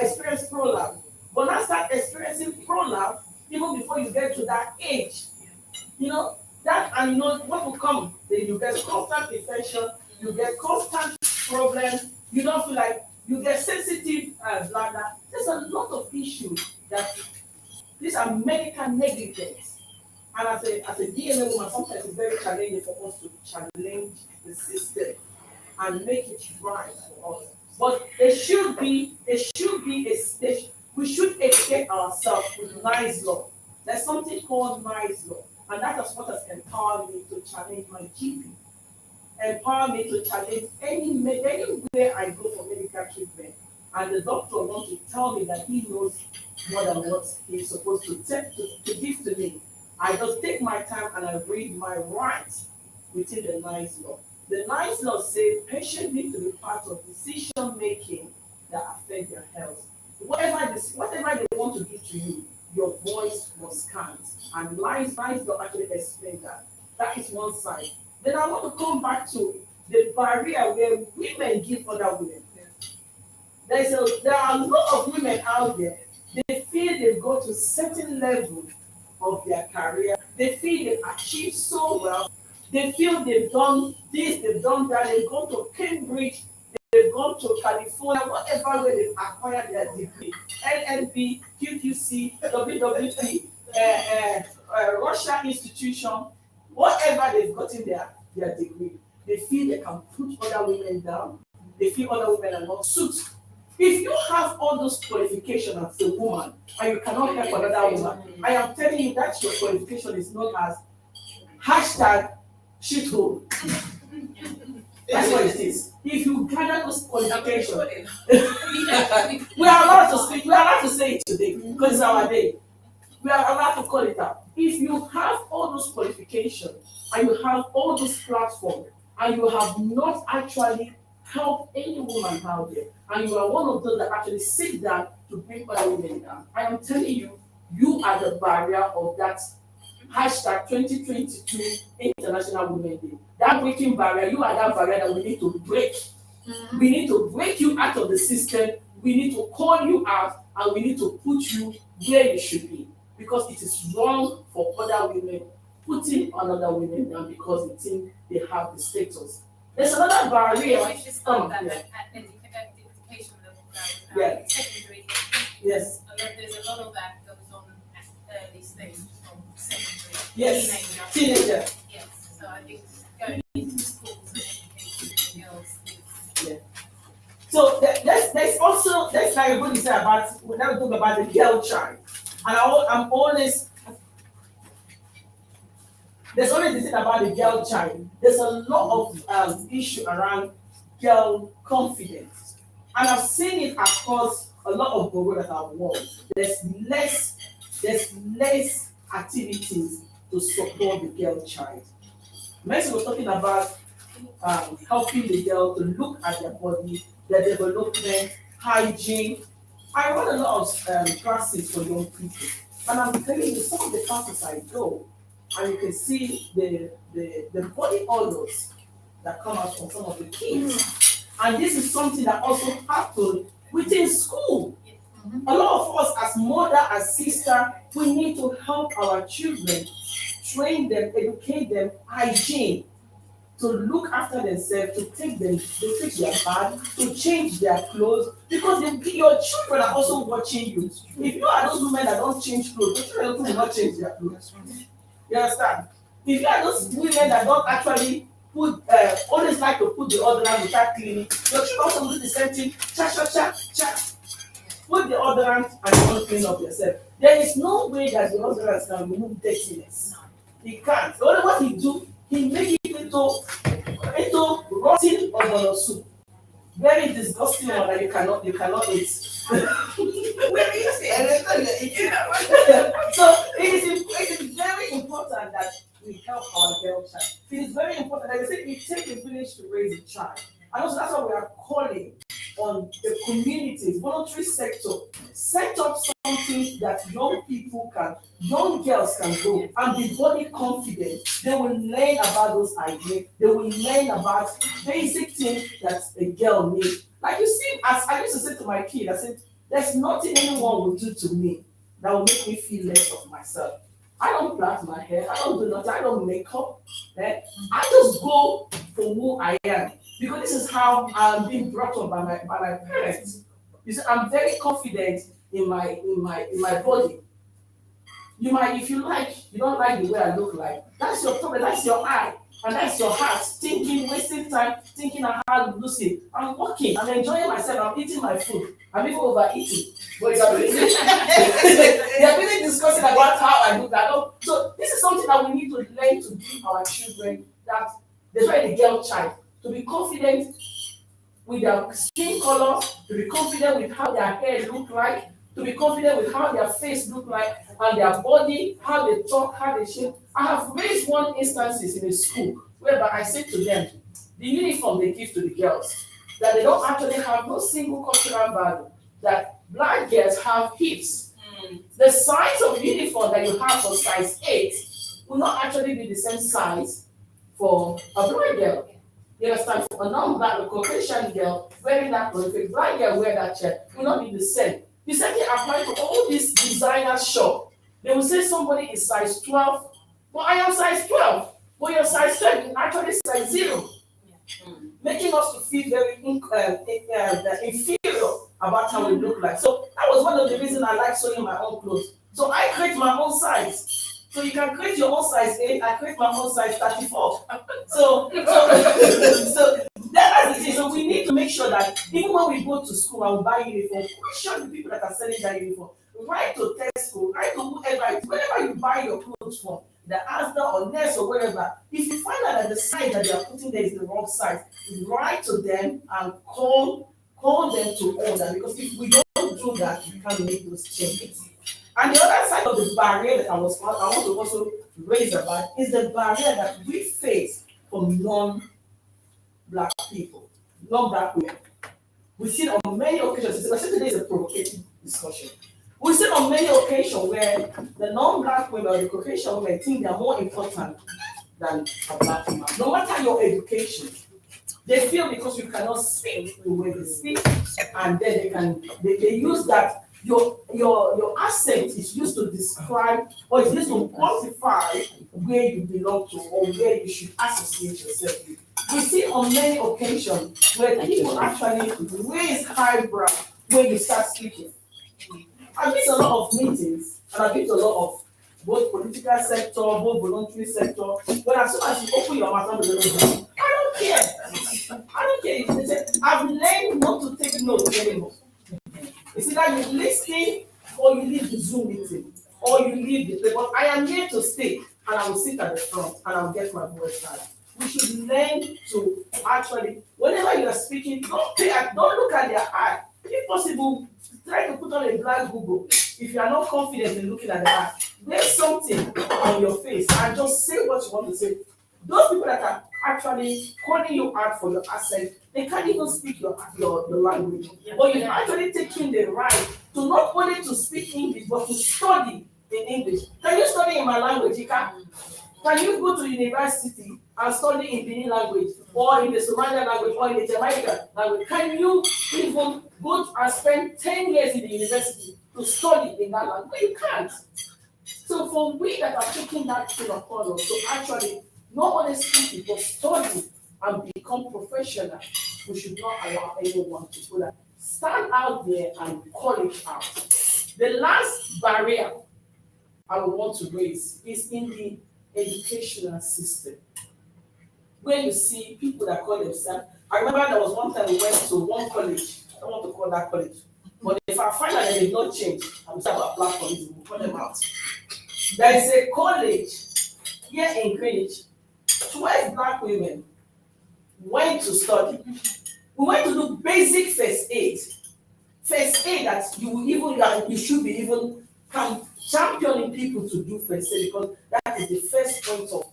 S4: experience prolapse. But now start experiencing prolapse even before you get to that age. That, and what will come, then you get constant infection, you get constant problems, you don't feel like, you get sensitive bladder. There's a lot of issues that these are medical negligence. And as a DNA woman, sometimes it's very challenging for us to challenge the system and make it right for us. But we should educate ourselves with nice law. There's something called nice law. And that is what has empowered me to challenge my GP. Empower me to challenge anywhere I go for medical treatment. And the doctor wants to tell me that he knows more than what he's supposed to give to me. I just take my time and I read my rights within the nice law. The nice law says patients need to be part of decision making that affect their health. Whatever they want to give to you, your voice must count. And nice law actually explain that. That is one side. Then I want to come back to the barrier where women give other women. There are a lot of women out there. They feel they've got to a certain level of their career. They feel they've achieved so well. They feel they've done this, they've done that. They've gone to Cambridge, they've gone to California, whatever way they've acquired their degree. LLB, QQC, WWP, Russia institution, whatever they've gotten their degree. They feel they can put other women down. They feel other women are not suited. If you have all those qualifications as a woman and you cannot help another woman, I am telling you that your qualification is known as #shithole. That's what it is. If you gather those qualifications, we are allowed to speak, we are allowed to say it today because it's our day. We are allowed to call it out. If you have all those qualifications and you have all those platforms and you have not actually helped any woman out there, and you are one of those that actually sit down to bring other women down, I am telling you, you are the barrier of that #2022 International Women's Day. That breaking barrier, you are that barrier that we need to break. Mm-hmm. We need to break you out of the system. We need to call you out and we need to put you where you should be. Because it is wrong for other women putting another women down because they think they have the status. There's another barrier.
S6: We should start that at education level, secondary.
S4: Yes.
S6: There's a lot of that goes on at early stage from secondary.
S4: Yes. Teenager.
S6: Yes. So I think going into schools and educating girls.
S4: Yeah. So there's also like what you said about when I talk about the girl child, and I'm always there's always this thing about the girl child. There's a lot of issue around girl confidence, and I've seen it across a lot of boroughs that I've worked. There's less activities to support the girl child. Next, we're talking about helping the girl to look at their body, their development, hygiene. I run a lot of classes for young people, and I'm telling you, some of the classes I go, and you can see the body odors that come out from some of the kids. And this is something that also happens within school. A lot of us as mother, as sister, we need to help our children, train them, educate them, hygiene. to look after themselves, to take them, to fix their bath, to change their clothes, because your children are also watching you. If you are those women that don't change clothes, your children will not change their clothes. You understand? If you are those women that don't actually put, always like to put the odorant without cleaning, your children also do the same thing. Cha cha cha cha. Put the odorant and you don't clean up yourself. There is no way that the odorant can remove dirtiness. He can't. The only what he do, he make it into rotten ogbono soup. Very disgusting one that you cannot eat. So it is very important that we help our girl child. It is very important that they say it takes a village to raise a child. And also that's why we are calling on the communities, voluntary sector, set up something that young girls can go and be body confident. They will learn about those ideas. They will learn about basic things that a girl needs. Like you see, as I used to say to my kid, I said, there's nothing anyone will do to me that will make me feel less of myself. I don't plait my hair, I don't do nothing, I don't make up. I just go for who I am. Because this is how I'm being brought up by my parents. You see, I'm very confident in my body. You might, if you don't like the way I look like, that's your problem, that's your eye, and that's your heart, thinking, wasting time, thinking of how to lose it. I'm working, I'm enjoying myself, I'm eating my food, I'm even overeating. But you're really discussing about how I look. So this is something that we need to learn to give our children, that that's why the girl child, to be confident with their skin color, to be confident with how their hair look like, to be confident with how their face look like, and their body, how they talk, how they shape. I have raised one instances in a school whereby I said to them, the uniform they give to the girls, that they don't actually have no single cultural value, that black girls have hips. The size of uniform that you have for size 8 will not actually be the same size for a black girl. You understand? For a non-black, a Caucasian girl wearing that clothes, if a black girl wear that shirt, will not be the same. The same thing applies to all these designer shop. They will say somebody is size 12, but I am size 12, but your size 12 is actually size 0. Making us to feel very inferior about how we look like. So that was one of the reasons I like sewing my own clothes. So I create my own size. So you can create your own size 8, I create my own size 34. So that's the thing. So we need to make sure that even when we go to school and we buy uniform, question the people that are selling that uniform. Write to Tesco, write to wherever you buy your clothes from, the Asda or Nest or wherever. If you find out that the size that they are putting there is the wrong size, write to them and call them to order. Because if we don't do that, we can't make those changes. And the other side of the barrier that I want to also raise about is the barrier that we face from non-black people, non-black women. We've seen on many occasions, especially today is a provocative discussion. We've seen on many occasions where the non-black women or the Caucasian women think they are more important than a black woman. No matter your education, they feel because you cannot speak the way they speak, and then they use that. Your accent is used to describe or is used to quantify where you belong to or where you should associate yourself with. We see on many occasions where people actually raise eyebrow when you start speaking. I've been to a lot of meetings and I've been to a lot of both political sector, both voluntary sector, but as soon as you open your mouth, I don't care. I've learned not to take notes anymore. It's either you listen or you leave the Zoom meeting or you leave the place. But I am here to stay and I will sit at the front and I will get my voice heard. We should learn to actually, whenever you are speaking, don't look at their eye. If possible, try to put on a blind Google. If you are not confident in looking at the eye, there's something on your face and just say what you want to say. Those people that are actually calling you out for your accent, they can't even speak your language. But you're actually taking the right to not only to speak English, but to study in English. Can you study in my language? You can. Can you go to university and study in Benin language, or in the Somalian language, or in the Jamaican language? Can you even go and spend 10 years in the university to study in that language? You can't. So for we that are taking that thing upon us to actually not only speak but study and become professional. We should not allow anyone to do that. Stand out there and call it out. The last barrier I would want to raise is in the educational system. Where you see people that call themselves, I remember there was one time we went to one college, I don't want to call that college, but if I find that they did not change, I will start a platform, we'll call them out. There is a college here in Greenwich, 12 black women went to study. We went to do basic first aid. First aid that you should be even championing people to do first aid, because that is the first point of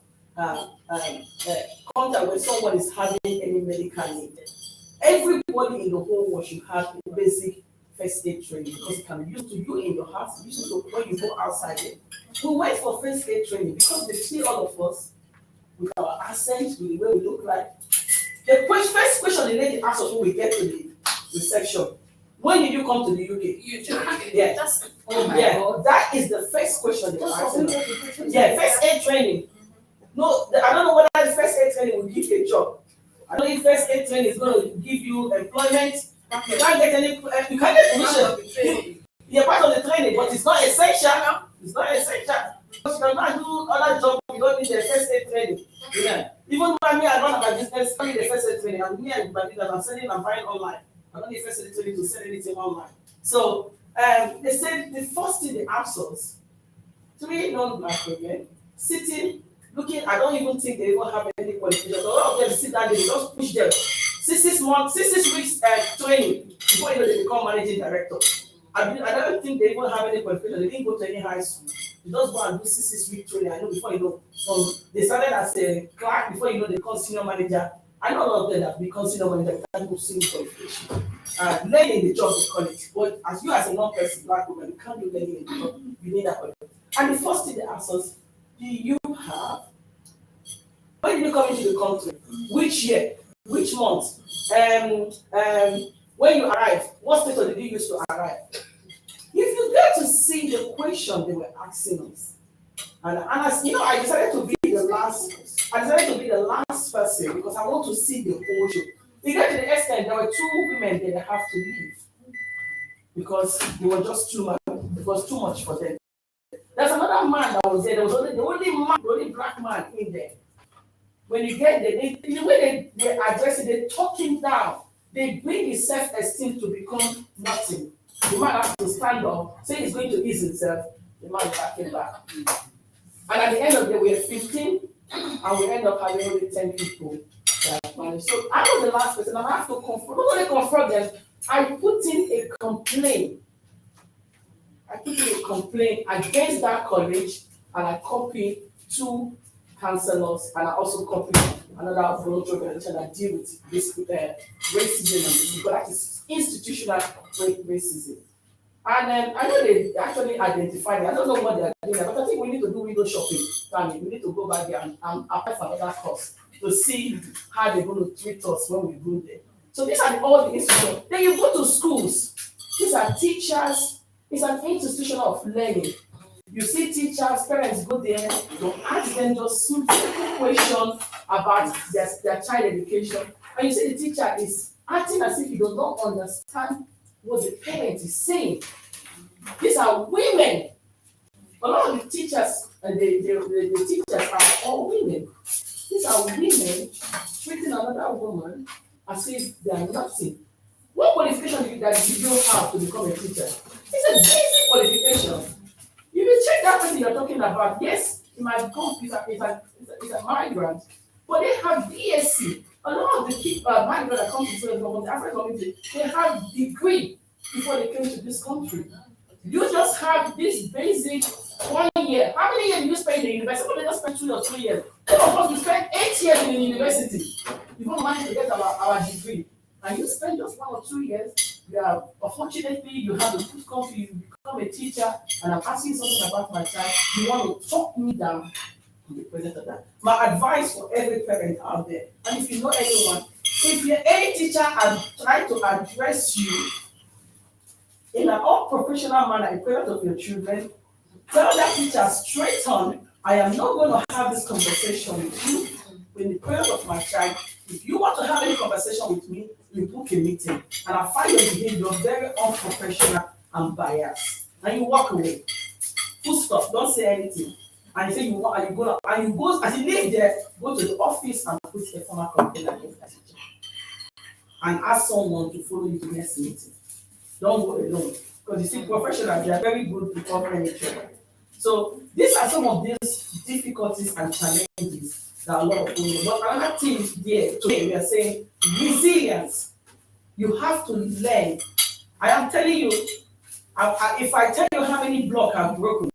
S4: contact when someone is having any medical need. Everybody in the whole world should have a basic first aid training, because it can be used to you in your house, used to when you go outside it. We went for first aid training because they see all of us with our accent, with the way we look like. The first question the lady asked us when we get to the reception: when did you come to the UK? Yeah.
S2: Oh my
S4: Yeah,
S2: God.
S4: that is the first question they were asking us. Yeah, first aid training. No, I don't know whether the first aid training will give you a job. I don't know if first aid training is going to give you employment. You can't get any, you can't get commission. You're part of the training, but it's not essential. It's not essential. Because you cannot do other jobs, you don't need the first aid training. Yeah. Even when me, I run my business, I need the first aid training. And me and my business, I'm selling and buying online. I don't need first aid training to sell anything online. So they said the first thing they asked us, 3 non-black women sitting, looking. I don't even think they even have any qualifications. A lot of them sit down, they just push them. 6 weeks training before you know they become managing director. I don't think they even have any qualifications. They didn't go to any high school. They just go and do 6 week training. I know before you know, they started as a clerk, before you know they become senior manager. I know a lot of them that become senior manager without go senior qualification. Learning the job in college. But as you as a non-person black woman, you can't do learning in the job. You need that qualification. And the first thing they ask us, do you have, when did you come into the country? Which year? Which month? When you arrived, what state did you use to arrive? If you get to see the question they were asking us, and as you know, I decided to be the last person because I want to see the whole show. We get to the extent there were 2 women that have to leave because they were just too much. It was too much for them. There's another man that was there. There was only the only black man in there. When you get there, the way they address it, they talk him down. They bring his self-esteem to become nothing. The man has to stand up, say he's going to ease himself. The man is backing back. And at the end of the day, we are 15, and we end up having only 10 people that manage. So I was the last person, and I have to not only confront them, I put in a complaint. Against that college, and I copied 2 counselors, and I also copied another voluntary organization that deal with this racism, but that is institutional racism. And I know they actually identified it. I don't know what they are doing, but I think we need to do window shopping. We need to go back there and apply for another course to see how they're going to treat us when we go there. So these are all the institutions. Then you go to schools. These are teachers. It's an institution of learning. You see teachers, parents go there, you ask them just simple questions about their child education. And you see the teacher is acting as if he does not understand what the parent is saying. These are women. A lot of the teachers, and the teachers are all women. These are women treating another woman as if they are nothing. What qualification did you have to become a teacher? It's a basic qualification. You will check that person you're talking about. Yes, he might come, he's a migrant, but they have BSc. A lot of the people, migrants that come to the African community, they have degree before they came to this country. You just have this basic 1 year. How many years do you spend in the university? Somebody just spent 2 or 3 years. Some of us, we spent 8 years in the university before managed to get our degree. And you spend just 1 or 2 years, unfortunately, you have a good country, you become a teacher, and I'm asking something about my child, you want to talk me down in the presence of that. My advice for every parent out there, and if you know anyone, if you're any teacher and try to address you in an unprofessional manner in presence of your children, tell that teacher straight on I am not going to have this conversation with you in the presence of my child. If you want to have any conversation with me, you book a meeting. And I find your behavior very unprofessional and biased. And you walk away. Full stop. Don't say anything. And you say you want, and you go, and you go, as you leave there, go to the office and put a formal complaint against that teacher. And ask someone to follow you to the next meeting. Don't go alone. Because you see, professionals, they are very good with covering each other. So these are some of these difficulties and challenges that a lot of women. But another thing is there today, we are saying resilience. You have to learn. I am telling you, if I tell you how many blocks I've broken,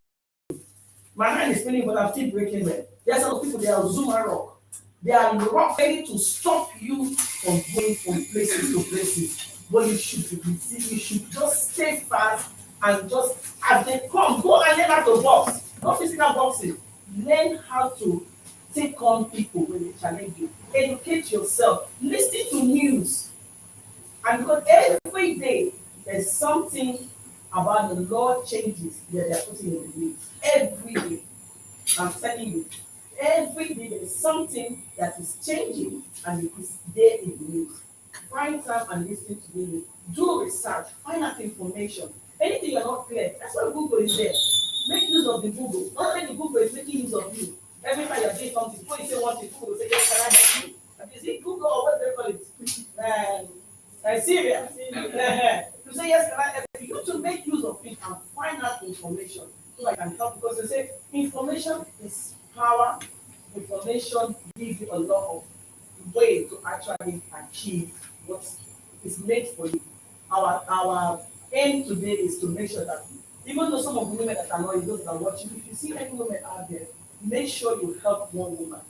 S4: my hand is spinning, but I'm still breaking them. There are some people, they are Zuma rock. They are rock ready to stop you from going from places to places. But you should be resilient. You should just stay fast and just, as they come, go and learn how to box. Not physical boxing. Learn how to take on people when they challenge you. Educate yourself. Listen to news. And because every day there's something about the law changes that they're putting in the news. Every day. I'm telling you, every day there's something that is changing and it is there in the news. Find time and listen to the news. Do research, find out information. Anything you're not clear, that's why Google is there. Make use of the Google. Not only the Google is making use of you. Every time you're doing something, before you say one thing, Google will say, yes, can I help you? And you see Google or what they call it? Syria. You say, yes, can I help you? You to make use of it and find out information so I can help, because they say information is power. Information gives you a lot of way to actually achieve what is made for you. Our aim today is to make sure that even though some of the women that are not, those that are watching, if you see any woman out there, make sure you help one woman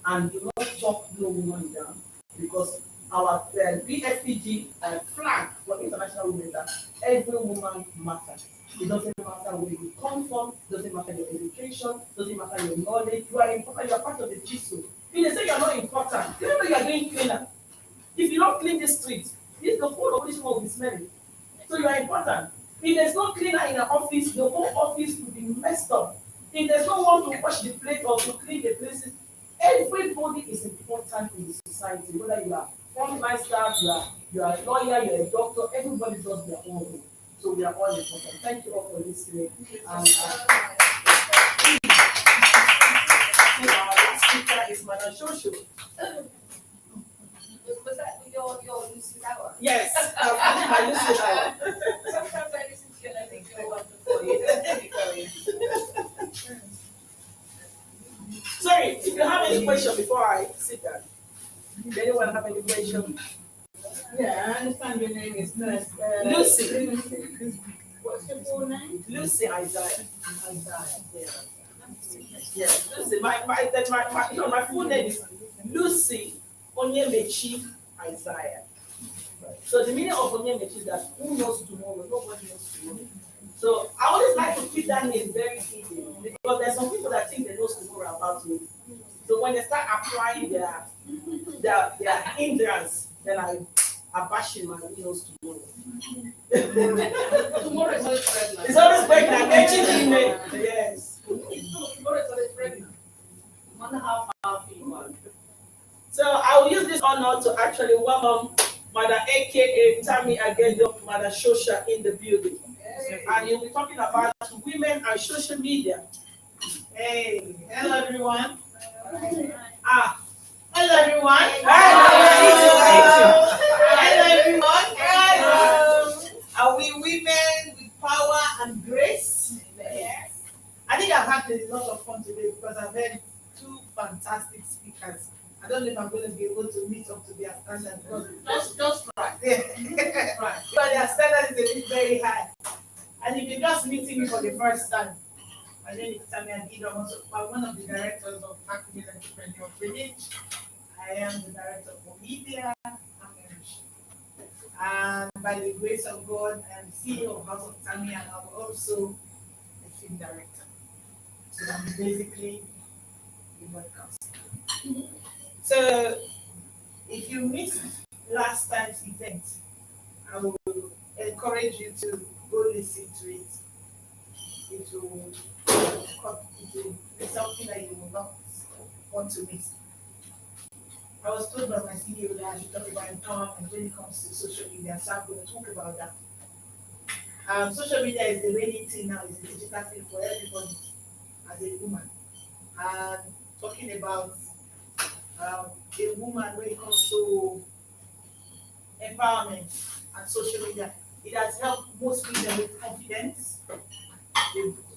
S4: and do not talk no woman down, because our BFEG flag for international women that every woman matters. It doesn't matter where you come from, doesn't matter your education, doesn't matter your knowledge. You are important, you are part of the jigsaw. If they say you are not important, you know you are doing cleaner. If you don't clean the streets, the whole of this will be smelling. So you are important. If there's no cleaner in an office, the whole office will be messed up. If there's no one to wash the plate or to clean the places, everybody is important in the society. Whether you are frontline staff, you are a lawyer, you are a doctor, everybody does their own role. So we are all important. Thank you all for listening. And our last speaker is Madam Shoshu.
S5: Was that your lucid hour?
S4: Yes, my lucid hour.
S5: Sometimes I listen to you and I think you're wonderful. You don't keep going.
S4: Sorry, if you have any question before I sit down. Does anyone have any question?
S7: Yeah, I understand your name is first.
S4: Lucy.
S7: What's your full name?
S4: Lucy Isaiah.
S7: Isaiah.
S4: Yeah, Lucy. My full name is Lucy Onyemechi Isaiah. So the meaning of Onyemechi is that who knows tomorrow? Nobody knows tomorrow. So I always like to keep that name very easy, because there's some people that think they know tomorrow about me. So when they start applying their hindrance, then I bash him and he knows tomorrow.
S7: Tomorrow is always pregnant.
S4: It's always pregnant. Yes.
S7: Tomorrow is always pregnant. Wonder how powerful you are.
S4: So I will use this honor to actually welcome Mother AKA Tammy Agedo, Mother Shosha in the building. And you'll be talking about women and social media.
S1: Hey, hello everyone. Hello everyone.
S4: Hello.
S1: Hello everyone. Hello. Are we women with power and grace? Yes. I think I've had a lot of fun today because I've heard two fantastic speakers. I don't know if I'm going to be able to meet up to their standard because just right. Right. But their standard is a bit very high. And if you're just meeting me for the first time, my name is Tammy Agido. I'm one of the directors of Black Women Entrepreneur Village. I am the director for media and membership. And by the grace of God, I'm CEO of House of Tammy, and I'm also the film director. So I'm basically the broadcast. So if you missed last time's event, I will encourage you to go listen to it. It will is something that you will not want to miss. I was told by my CEO that I should talk about empowerment when it comes to social media, so I'm going to talk about that. Social media is the reigning thing now, it's a digital thing for everybody as a woman. And talking about a woman when it comes to empowerment and social media, it has helped most women with confidence.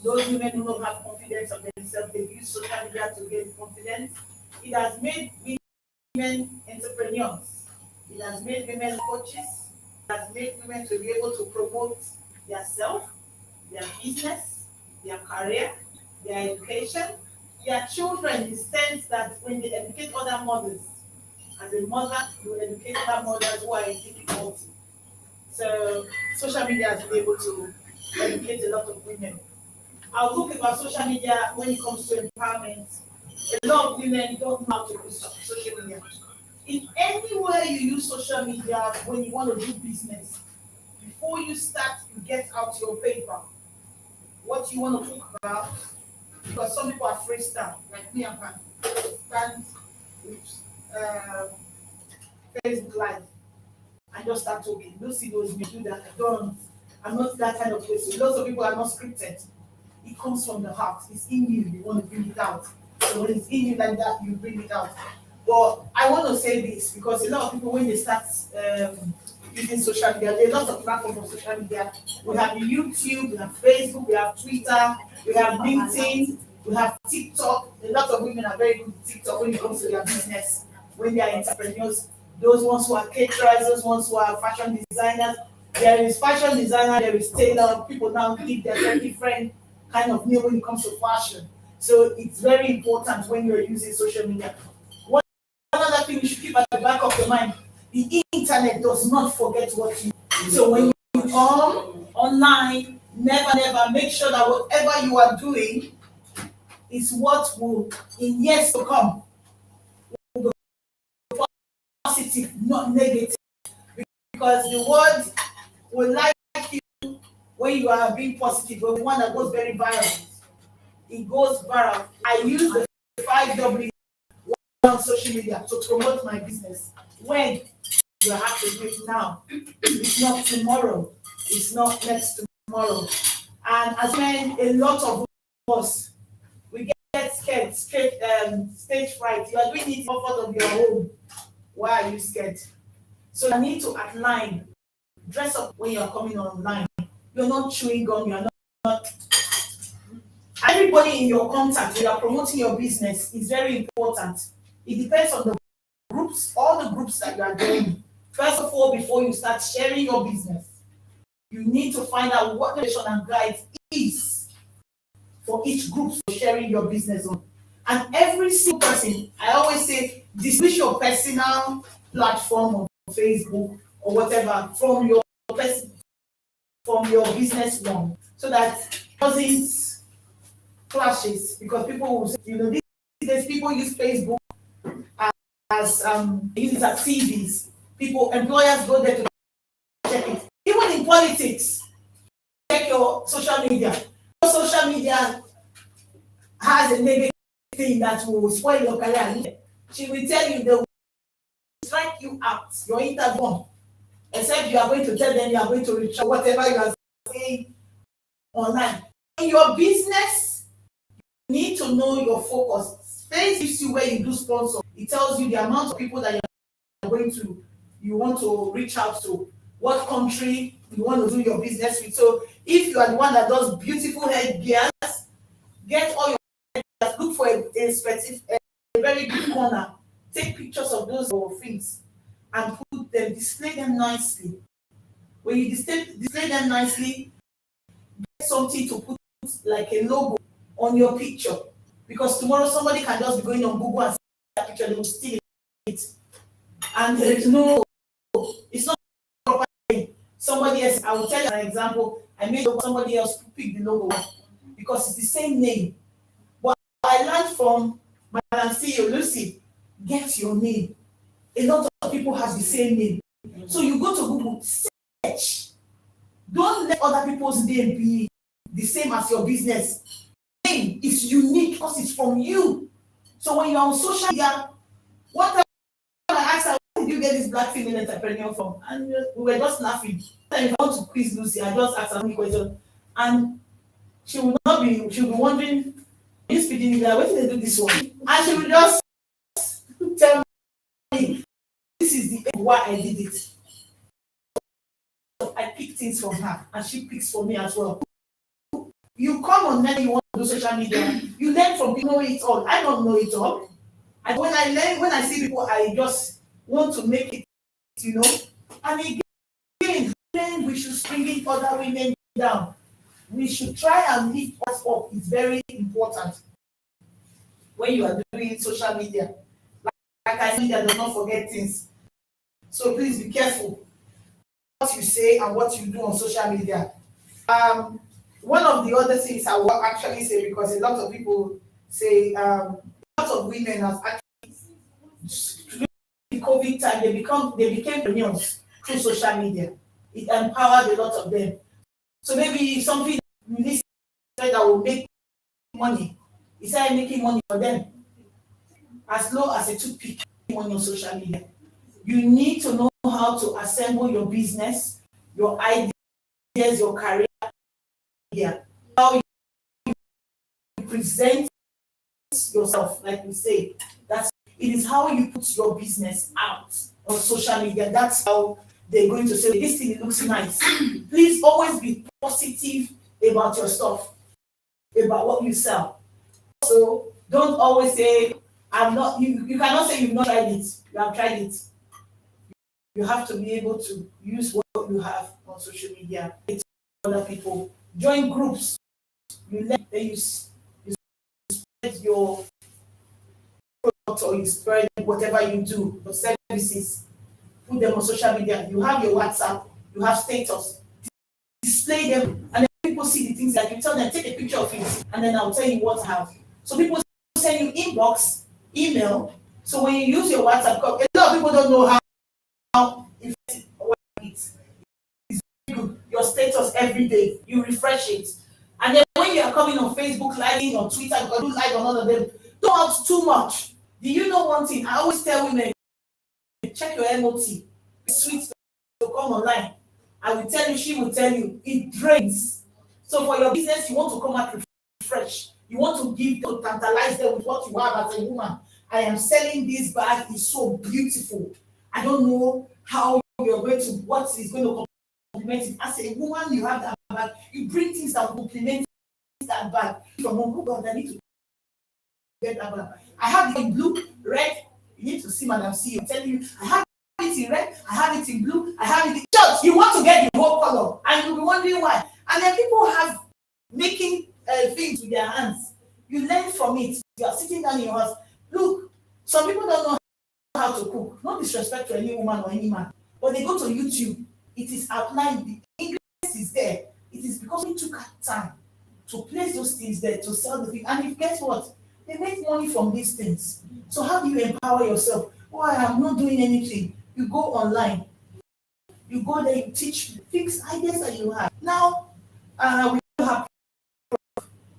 S1: Those women who don't have confidence of themselves, they use social media to gain confidence. It has made women entrepreneurs. It has made women coaches. It has made women to be able to promote their self, their business, their career, their education, their children, in the sense that when they educate other mothers, as a mother, you educate other mothers who are in difficulty. So social media has been able to educate a lot of women. I'll talk about social media when it comes to empowerment. A lot of women don't know how to use social media. In anywhere you use social media when you want to do business, before you start, you get out your paper. What you want to talk about, because some people are freestyle, like me, I can stand with Facebook Live and just start talking. Lucy knows me do that. I'm not that kind of person. Lots of people are not scripted. It comes from the heart. It's in you. You want to bring it out. So when it's in you like that, you bring it out. But I want to say this because a lot of people, when they start using social media, there are lots of platforms on social media. We have YouTube, we have Facebook, we have Twitter, we have LinkedIn, we have TikTok. A lot of women are very good at TikTok when it comes to their business, when they are entrepreneurs. Those ones who are caterers, those ones who are fashion designers. There is fashion designer, there is tailor. People now think they're very different kind of new when it comes to fashion. So it's very important when you're using social media. One other thing you should keep at the back of your mind, the internet does not forget what you do. So when you come online, never make sure that whatever you are doing is what will, in years to come, will be positive, not negative. Because the world will like you when you are being positive, but one that goes very viral. It goes viral. I use the 5W on social media to promote my business. When you have to do it now, it's not tomorrow, it's not next tomorrow. And as men, a lot of us, we get scared, stage fright. You are doing it in comfort of your home. Why are you scared? So you need to outline, dress up when you are coming online. You're not chewing gum, you're not. Everybody in your contact, when you are promoting your business, is very important. It depends on the groups, all the groups that you are doing. First of all, before you start sharing your business, you need to find out what the vision and guide is for each group you're sharing your business on. And every single person, I always say, distinguish your personal platform on Facebook or whatever from your business one, so that it doesn't clashes. Because people will say, these days people use Facebook as they use it as CVs. Employers go there to check it. Even in politics, check your social media. Your social media has a negative thing that will spoil your career. She will tell you they will strike you out, your interview, except you are going to tell them you are going to reach whatever you are saying online. In your business, you need to know your focus. Space gives you where you do sponsor. It tells you the amount of people that you want to reach out to, what country you want to do your business with. So if you are the one that does beautiful headgears, get all your headgears, look for a specific, a very good corner. Take pictures of those things and put them, display them nicely. When you display them nicely, get something to put like a logo on your picture. Because tomorrow somebody can just be going on Google and see that picture, they will steal it. And there is no, it's not proper. Somebody else, I will tell you an example. I made somebody else pick the logo because it's the same name. But I learned from my CEO, Lucy, get your name. A lot of people have the same name. So you go to Google, search. Don't let other people's name be the same as your business.
S4: thing is unique because it's from you. So when you're on social media, what time I asked her, where did you get this black female entrepreneur from? And we were just laughing. If I want to quiz Lucy, I just asked her one question. And she'll be wondering, are you speaking English? Where did they do this one? And she will just tell me, this is the why I did it. So I pick things from her, and she picks for me as well. You come on then you want to do social media, you learn from people know it all. I don't know it all. And when I see people, I just want to make it, And again, then we should bring other women down. We should try and lift us up. It's very important when you are doing social media. Like I said, do not forget things. So please be careful what you say and what you do on social media. One of the other things I will actually say, because a lot of people say, a lot of women have actually, during the COVID time, they became entrepreneurs through social media. It empowered a lot of them. So maybe something you listen that will make money. It's like making money for them. As low as a toothpick on your social media. You need to know how to assemble your business, your ideas, your career, how you present yourself, like we say. It is how you put your business out on social media. That's how they're going to say, this thing looks nice. Please always be positive about your stuff, about what you sell. So don't always say, I'm not, you cannot say you've not tried it. You have tried it. You have to be able to use what you have on social media. It's other people. Join groups. You learn, you spread your product, or you spread whatever you do, your services. Put them on social media. You have your WhatsApp, you have status. Display them, and then people see the things that you tell them, take a picture of it, and then I'll tell you what I have. So people send you inbox, email. So when you use your WhatsApp, a lot of people don't know how effective it's good. Your status every day, you refresh it. And then when you are coming on Facebook Live, on Twitter, or do live on all of them, don't ask too much. Do you know one thing? I always tell women, check your MOT. It's sweet to come online. I will tell you, she will tell you, it drains. So for your business, you want to come out refresh. You want to tantalize them with what you have as a woman. I am selling this bag, it's so beautiful. I don't know how you're going to, what is going to compliment it. As a woman, you have that bag, you bring things that complement that bag. From home, oh God, I need to get that bag. I have it in blue, red. You need to see Madam C. I'm telling you, I have it in red, I have it in blue, I have it in church. You want to get the whole color, and you'll be wondering why. And then people have making things with their hands. You learn from it. You are sitting down in your house. Look, some people don't know how to cook. No disrespect to any woman or any man, but they go to YouTube. It is outlined. The ingredients is there. It is because we took our time to place those things there to sell the thing. And if guess what? They make money from these things. So how do you empower yourself? Oh, I am not doing anything. You go online. You go there, you teach, fix ideas that you have. Now, we have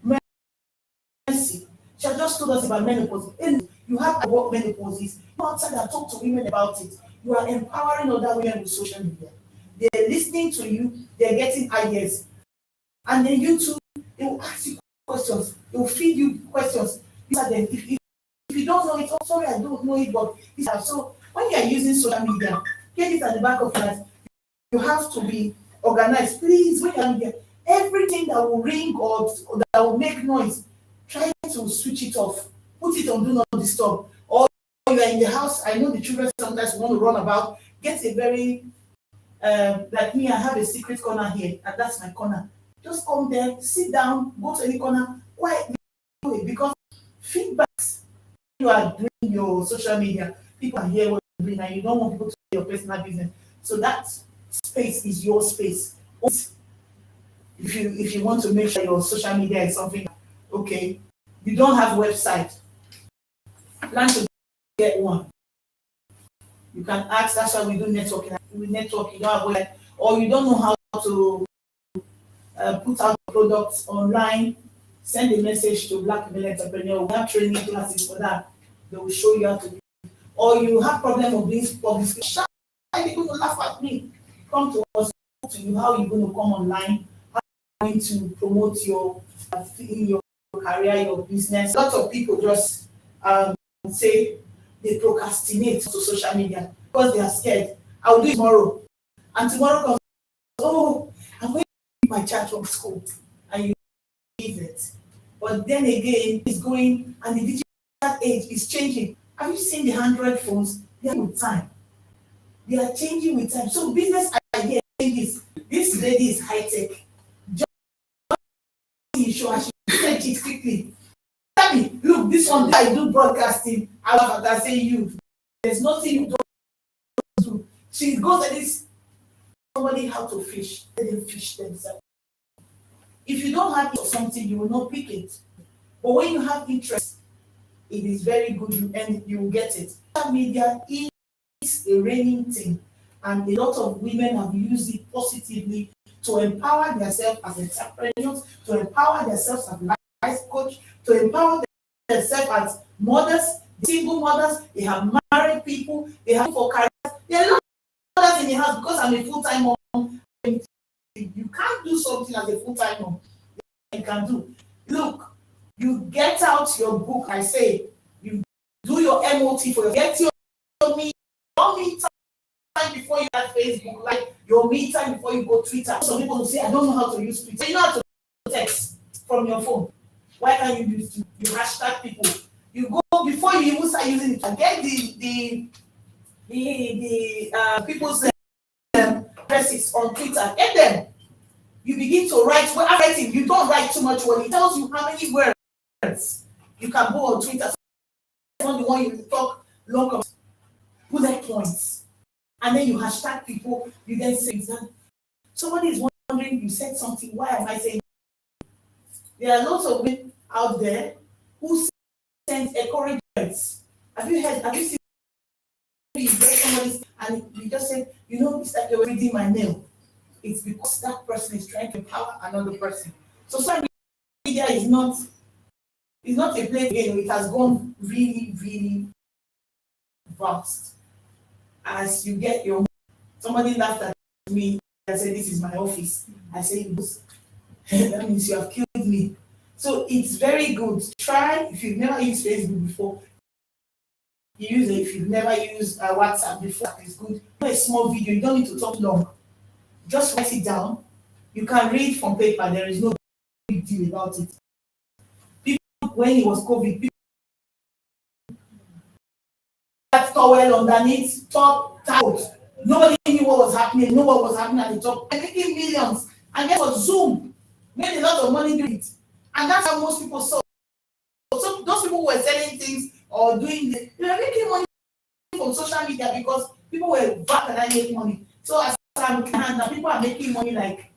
S4: Mercy. She has just told us about menopause. And you have what menopause is. Go outside and talk to women about it. You are empowering other women with social media. They're listening to you. They're getting ideas. And then you too, they will ask you questions. They will feed you questions. If you don't know it, oh, sorry, I don't know it, but so when you are using social media, get it at the back of that. You have to be organized. Please, when you're here, everything that will ring or that will make noise, try to switch it off. Put it on do not disturb. Or you are in the house, I know the children sometimes want to run about. Get a very, like me, I have a secret corner here, and that's my corner. Just come there, sit down, go to any corner, quietly do it, because feedbacks you are doing your social media, people are here what you're doing, and you don't want people to see your personal business. So that space is your space. If you want to make sure your social media is something, okay, you don't have a website, plan to get one. You can ask, that's why we do networking. With network, you don't have a website, or you don't know how to put out products online,
S1: send a message to Black Female Entrepreneur. We have training classes for that. They will show you how to do it. Or you have problem of doing publicity. Shy, people will laugh at me. Come to us, talk to you how you're going to come online, how you're going to promote your career, your business. Lots of people just say they procrastinate to social media because they are scared. I'll do it tomorrow. And tomorrow comes, oh, I'm going to pick my child from school. And you leave it. But then again, it's going, and the digital age is changing. Have you seen the Android phones? They are with time. They are changing with time. So business idea changes. This lady is high tech. Just show her, she said it quickly. Tell me, look, this one I do broadcasting. I laugh at her, say you. There's nothing you don't do. She goes at this. Somebody how to fish. Let them fish themselves. If you don't have something, you will not pick it. But when you have interest, it is very good and you will get it. Social media is a reigning thing, and a lot of women have used it positively to empower themselves as entrepreneurs, to empower themselves as life coach, to empower themselves as mothers, single mothers. They have married people, they have for careers. There are a lot of mothers in the house because I'm a full-time mom. You can't do something as a full-time mom. You can do. Look, you get out your book, I say, you do your MOT for your get your me time before you have Facebook, like your me time before you go Twitter. Some people will say, I don't know how to use Twitter. You know how to text from your phone. Why can't you use you hashtag people? You go before you even start using it. Get the people's addresses on Twitter. Get them. You begin to write. Well, after writing, you don't write too much. Well, it tells you how many words you can go on Twitter. Not the one you talk long bullet points, and then you hashtag people. You then say that somebody is wondering. You said something. Why am I saying? There are lots of women out there who send encouragements. Have you heard? Have you seen? You get somebody and you just say, you know, it's like you're reading my mail. It's because that person is trying to empower another person. So social media is not a place game. It has gone really, really vast. As you get your somebody laughed at me and said, this is my office. I say, that means you have killed me. So it's very good. Try, if you've never used Facebook before, you use it. If you've never used WhatsApp before, it's good. Do a small video, you don't need to talk long. Just write it down. You can read from paper, there is no big deal about it. People, when it was COVID, people had towel underneath, top, out. Nobody knew what was happening, knew what was happening at the top. They're making millions. And guess what? Zoom made a lot of money doing it. And that's how most people saw. So those people who were selling things or doing this, they were making money from social media because people were back and making money. So as I'm now people are making money like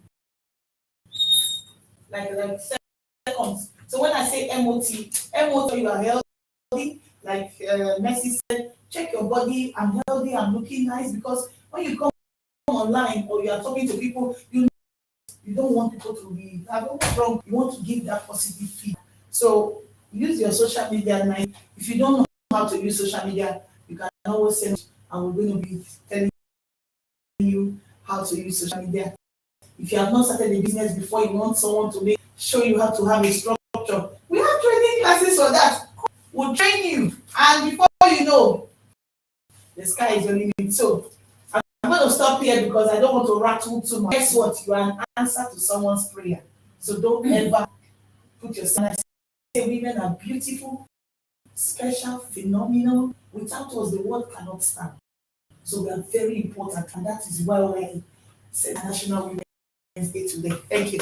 S1: seconds. So when I say MOT, you are healthy. Like Messi said, check your body. I'm healthy. I'm looking nice because when you come online or you are talking to people, you don't want people to be wrong. You want to give that positive feedback. So use your social media nice. If you don't know how to use social media, you can always send. And we're going to be telling you how to use social media. If you have not started a business before, you want someone to show you how to have a structure. We have training classes for that. We'll train you, and before you know, the sky is your limit. So I'm going to stop here because I don't want to rattle too much. Guess what? You are an answer to someone's prayer. So don't ever put yourself. I say women are beautiful, special, phenomenal. Without us, the world cannot stand. So we are very important, and that is why we say National Women's Day today. Thank you.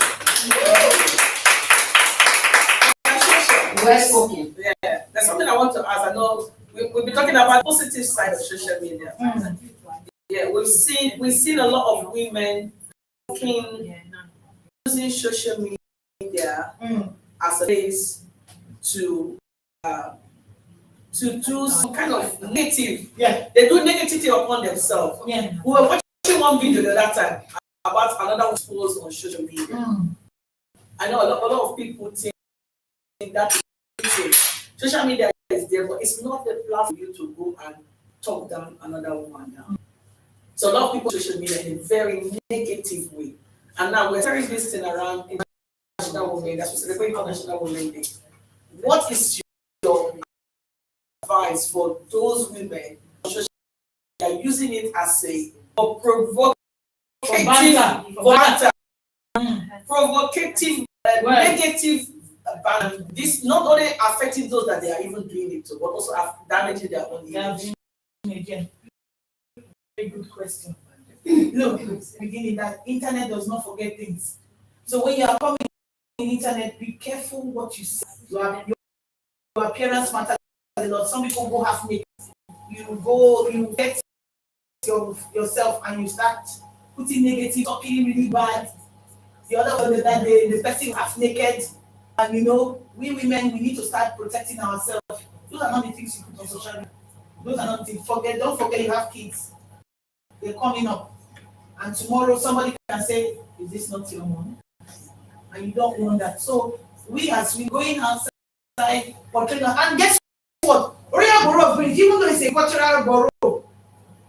S4: Well spoken. Yeah, there's something I want to ask. I know we'll be talking about the positive side of social media. Yeah, we've seen a lot of women using social media as a place to do some kind of negative. Yeah, they do negativity upon themselves. Yeah, we were watching one video the other time about another post on social media. I know a lot of people think
S1: that social media is there, but it's not the platform for you to go and talk down another woman down. So a lot of people use social media in a very negative way. And now we're turning this thing around International Women, that's what's celebrating International Women Day. What is your advice for those women that are using it as a provocative, negative this not only affecting those that they are even doing it to, but also damaging their own image.
S4: Again, very good question. Look, beginning that internet does not forget things. So when you are coming in internet, be careful what you say. Your appearance matters a lot. Some people go half naked. You get yourself and you start putting negative, talking really bad. The other one that the person half naked. And we women, we need to start protecting ourselves. Those are not the things you put on social media. Those are not the things. Don't forget you have kids. They're coming up. And tomorrow somebody can say, is this not your mom? And you don't want that. So as we going outside, and guess what? Royal Borough Bridge, even though it's a cultural borough,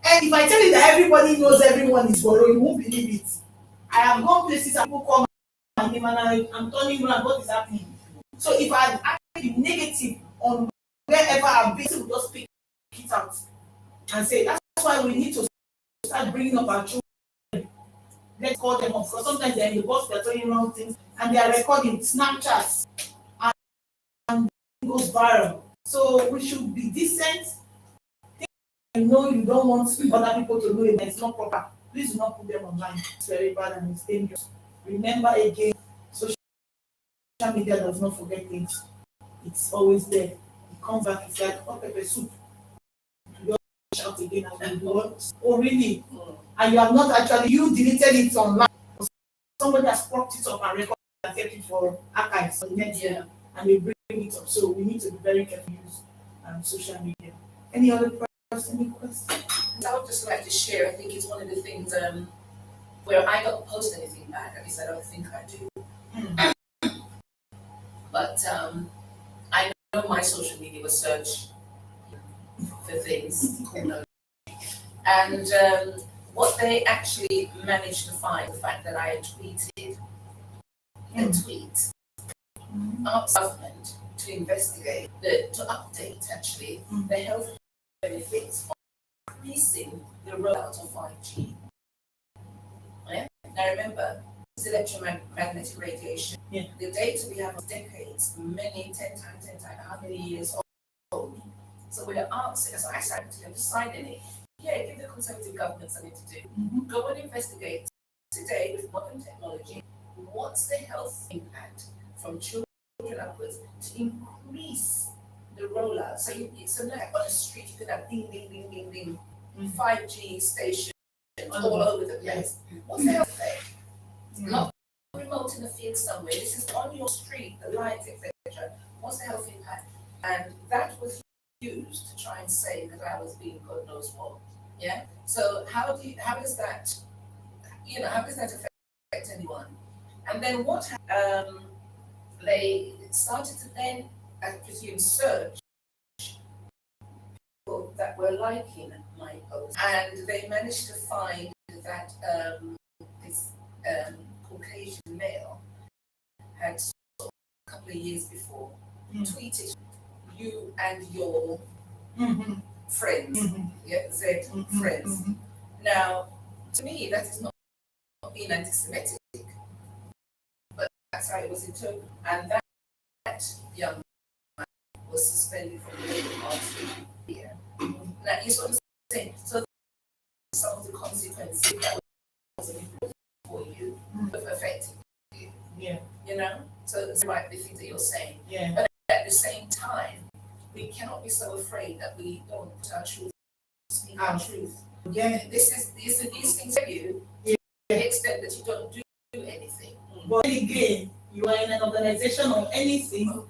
S4: and if I tell you that everybody knows everyone is borough, you won't believe it. I have gone places and people come and I'm turning around, what is happening? So if I actually be negative on wherever I've been, we'll just pick it out and say, that's why we need to start bringing up our children. Let's call them up, because sometimes they're in the bus, they're turning around things, and they are recording Snapchats, and it goes viral. So we should be decent. You don't want other people to know it, it's not proper. Please do not put them online. It's very bad and it's dangerous. Remember again, social media does not forget things. It's always there. It comes back, it's like pepper soup. You don't shout again and you what? Oh really? And you have not actually, you deleted it online. Somebody has propped it up and recorded and kept it for archives on the net, and they bring it up. So we need to be very careful use social media. Any other questions? Any questions?
S2: I would just like to share, I think it's one of the things where I don't post anything back, at least I don't think I do. But I know my social media was search for things, and what they actually managed to find, the fact that I tweeted a tweet, asked government to investigate, to update actually the health benefits of increasing the rollout of 5G. Yeah? Now remember, it's electromagnetic radiation.
S4: Yeah.
S2: The data we have is decades, 10 times, how many years old. So we're asking, so I started to decide in it. Yeah, give the Conservative government something to do. Go and investigate today with modern technology. What's the health impact from children upwards to increase the rollout? So like on the street, you could have ding, ding, ding, ding, ding, 5G stations all over the place. What's the health effect? Not remote in the field somewhere. This is on your street, the lights, etc. What's the health impact? And that was used to try and say that I was being God knows what. Yeah. So how does that affect anyone? And then what they started to then, I presume, search people that were liking my post, and they managed to find that this Caucasian male had a couple of years before tweeted you and your friends, Z friends. Now, to me, that is not being anti-Semitic, but that's how it was interpreted. And that young man was suspended from the Labour Party here. Now, you see what I'm saying? So, some of the consequences that was important for you affected you.
S4: Yeah.
S2: So it's the right things that you're saying.
S4: Yeah.
S2: But at the same time, we cannot be so afraid that we don't put our truth, speak our truth.
S4: Yeah.
S2: These things for you to the extent that you don't do anything.
S4: But again, you are in an organization or anything,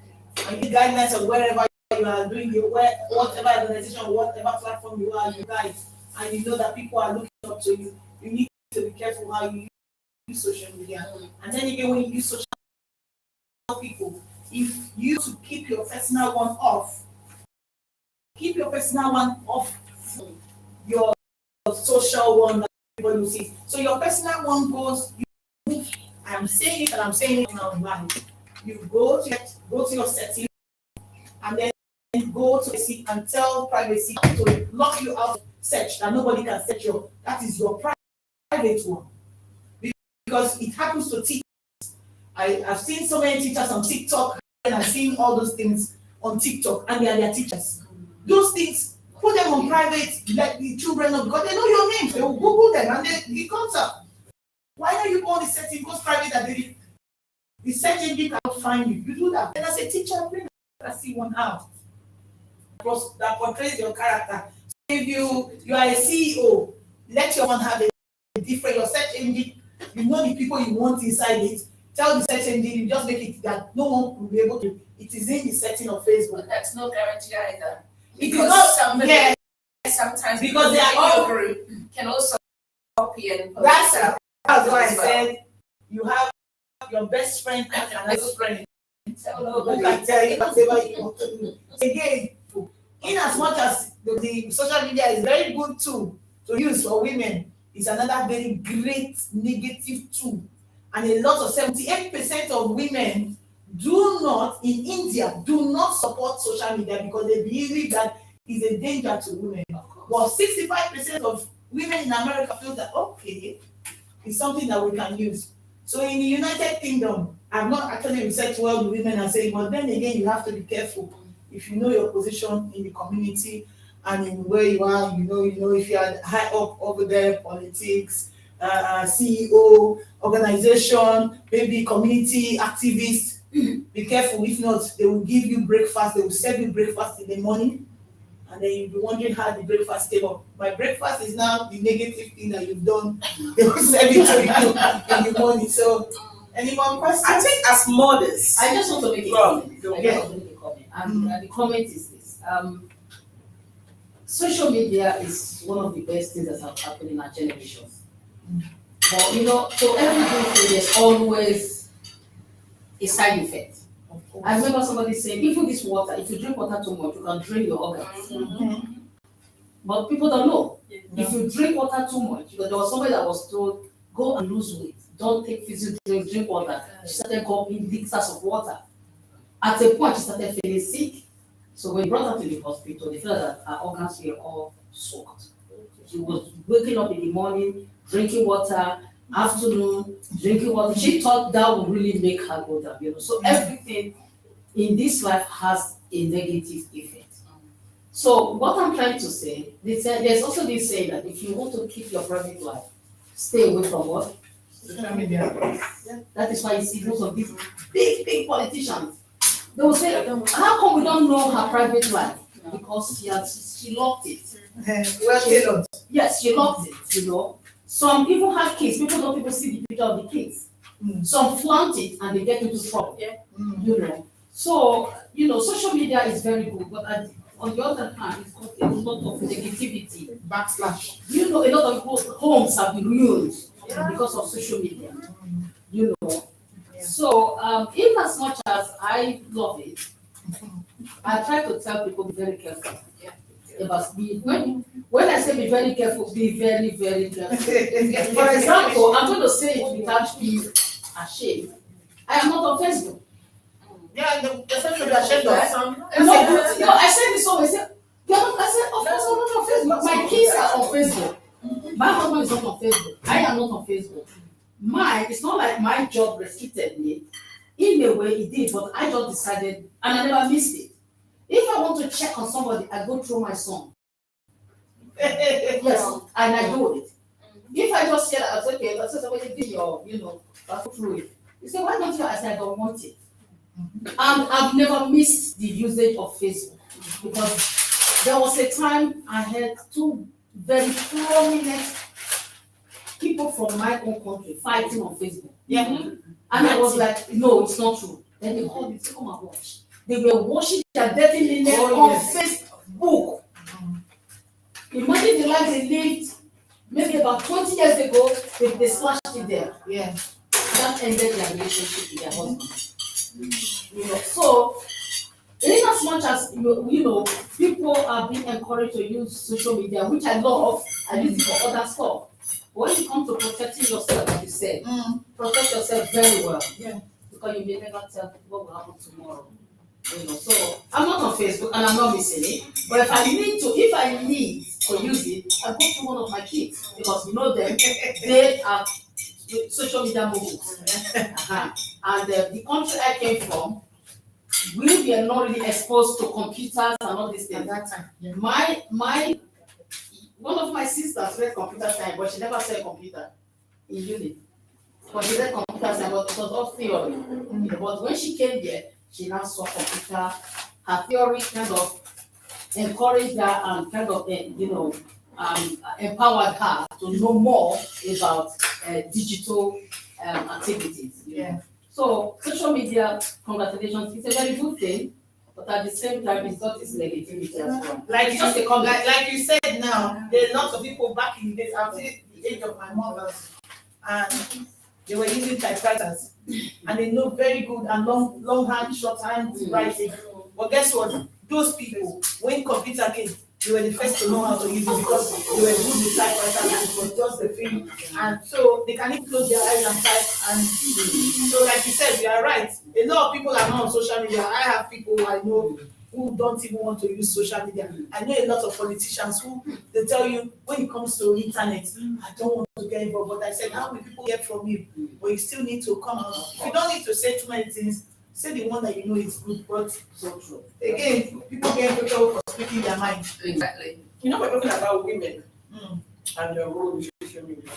S4: and the guidelines of wherever you are doing whatever organization, whatever platform you are, you guys, and you know that people are looking up to you. You need to be careful how you use social media. And then again, when you use social people,
S1: if you to keep your personal one off, keep your personal one off your social one that people will see. So your personal one goes, I'm saying it and I'm saying it online. You go to your setting and then go to see and tell privacy to lock you out of search that nobody can search your, that is your private one. Because it happens to teachers. I've seen so many teachers on TikTok and I've seen all those things on TikTok and they are their teachers. Those things, put them on private, let the children know because they know your names. They will Google them and it comes up. Why don't you go on the setting, goes private and the search engine cannot find you? You do that. And as a teacher, bring that see one out that portrays your character. So if you are a CEO, let your one have a different, your search engine, you know the people you want inside it. Tell the search engine, you just make it that no one will be able to. It is in the setting of Facebook.
S2: But that's no guarantee either.
S1: Because
S2: somebody sometimes
S1: because they are all
S2: group can also copy and post.
S1: That's why I said you have your best friend and another friend. Who can tell you whatever you want to do. Again, in as much as the social media is very good tool to use for women, it's another very great negative tool. And a lot of 78% of women in India do not support social media because they believe that is a danger to women. While 65% of women in America feel that okay, it's something that we can use. So in the United Kingdom, I've not actually researched well the women and saying, but then again, you have to be careful. If you know your position in the community and in where you are, you know if you are high up over there, politics, CEO, organization, maybe community activist, be careful. If not, they will give you breakfast. They will serve you breakfast in the morning, and then you'll be wondering how the breakfast came up. My breakfast is now the negative thing that you've done. They will serve it to you in the morning. So, any more questions?
S8: I think as mothers,
S7: I just want to make a comment. And the comment is this. Social media is one of the best things that have happened in our generations. But so every good thing there's always a side effect. I remember somebody saying, even this water, if you drink water too much, you can drain your organs.
S1: Mm-hmm.
S7: But people don't know. If you drink water too much, because there was somebody that was told, go and lose weight. Don't take physical drinks, drink water. She started gulping liters of water. At a point, she started feeling sick. So when we brought her to the hospital, they felt that her organs were all soaked. She was waking up in the morning, drinking water, afternoon, drinking water. She thought that would really make her go down. So everything in this life has a negative effect. So what I'm trying to say, there's also this saying that if you want to keep your private life, stay away from what?
S1: Social media.
S7: That is why you see most of these big politicians. They will say, how come we don't know her private life? Because she locked it.
S1: Well tailored.
S7: Yes, she locked it, Some even have kids, people don't even see the picture of the kids. Some flaunt it and they get into trouble. So, social media is very good, but on the other hand, it's got a lot of negativity.
S1: Backslash.
S7: A lot of people's homes have been ruined because of social media. So, in as much as I love it, I try to tell people be very careful. When I say be very careful, be very, very careful. For example, I'm going to say it without being ashamed. I am not on Facebook.
S1: Yeah, the social media ashamed of.
S7: No, I said this always. I said, of course, I'm not on Facebook. My kids are on Facebook. My husband is not on Facebook. I am not on Facebook. It's not like my job restricted me. In a way, it did, but I just decided, and I never missed it. If I want to check on somebody, I go through my son. Yes, and I do it. If I just say that, okay, let's say somebody did your, I go through it. You say, why don't you? I say, I don't want it. And I've never missed the usage of Facebook because there was a time I had two very prominent people from my own country fighting on Facebook.
S1: Yeah.
S7: And I was like, no, it's not true. Then they called me to come and watch. They were washing their dirty linen on Facebook. Imagine the life they lived maybe about 20 years ago, they slashed it there.
S1: Yeah.
S7: That ended their relationship with their husband. So
S8: you know, people are being encouraged to use social media, which I love. I use it for other stuff. But when it comes to protecting yourself, like you said, protect yourself very well.
S1: Yeah.
S8: Because you may never tell what will happen tomorrow. You know, so I'm not on Facebook and I'm not missing it. But if I need to use it, I go to one of my kids because you know them, they are social media moguls. And the country I came from, we were not really exposed to computers and all these things.
S1: At that time. Yeah.
S8: My one of my sisters read computer science, but she never saw a computer in uni. But she read computer science, but it was all theory. But when she came here, she now saw computer. Her theory kind of encouraged her and kind of, empowered her to know more about digital activities.
S1: Yeah.
S8: So social media, congratulations, it's a very good thing, but at the same time, it's got its negativity as well.
S1: Like you said now, there are lots of people back in the days, I'm still the age of my mothers, and they were using typewriters, and they know very good and long hand, short hand writing. But guess what? Those people, when computer came, they were the first to know how to use it because they were good with typewriters and it was just the thing. And so they can even close their eyes and type. And so, like you said, you are right. A lot of people are not on social media. I have people I know who don't even want to use social media. I know a lot of politicians who they tell you when it comes to internet, I don't want to get involved. But I said, how will people get from you? But you still need to come out. You don't need to say too many things. Say the one that you know is good, but so true. Again, people get into trouble for speaking their mind.
S2: Exactly.
S4: You know, we're talking about women and their role in social media.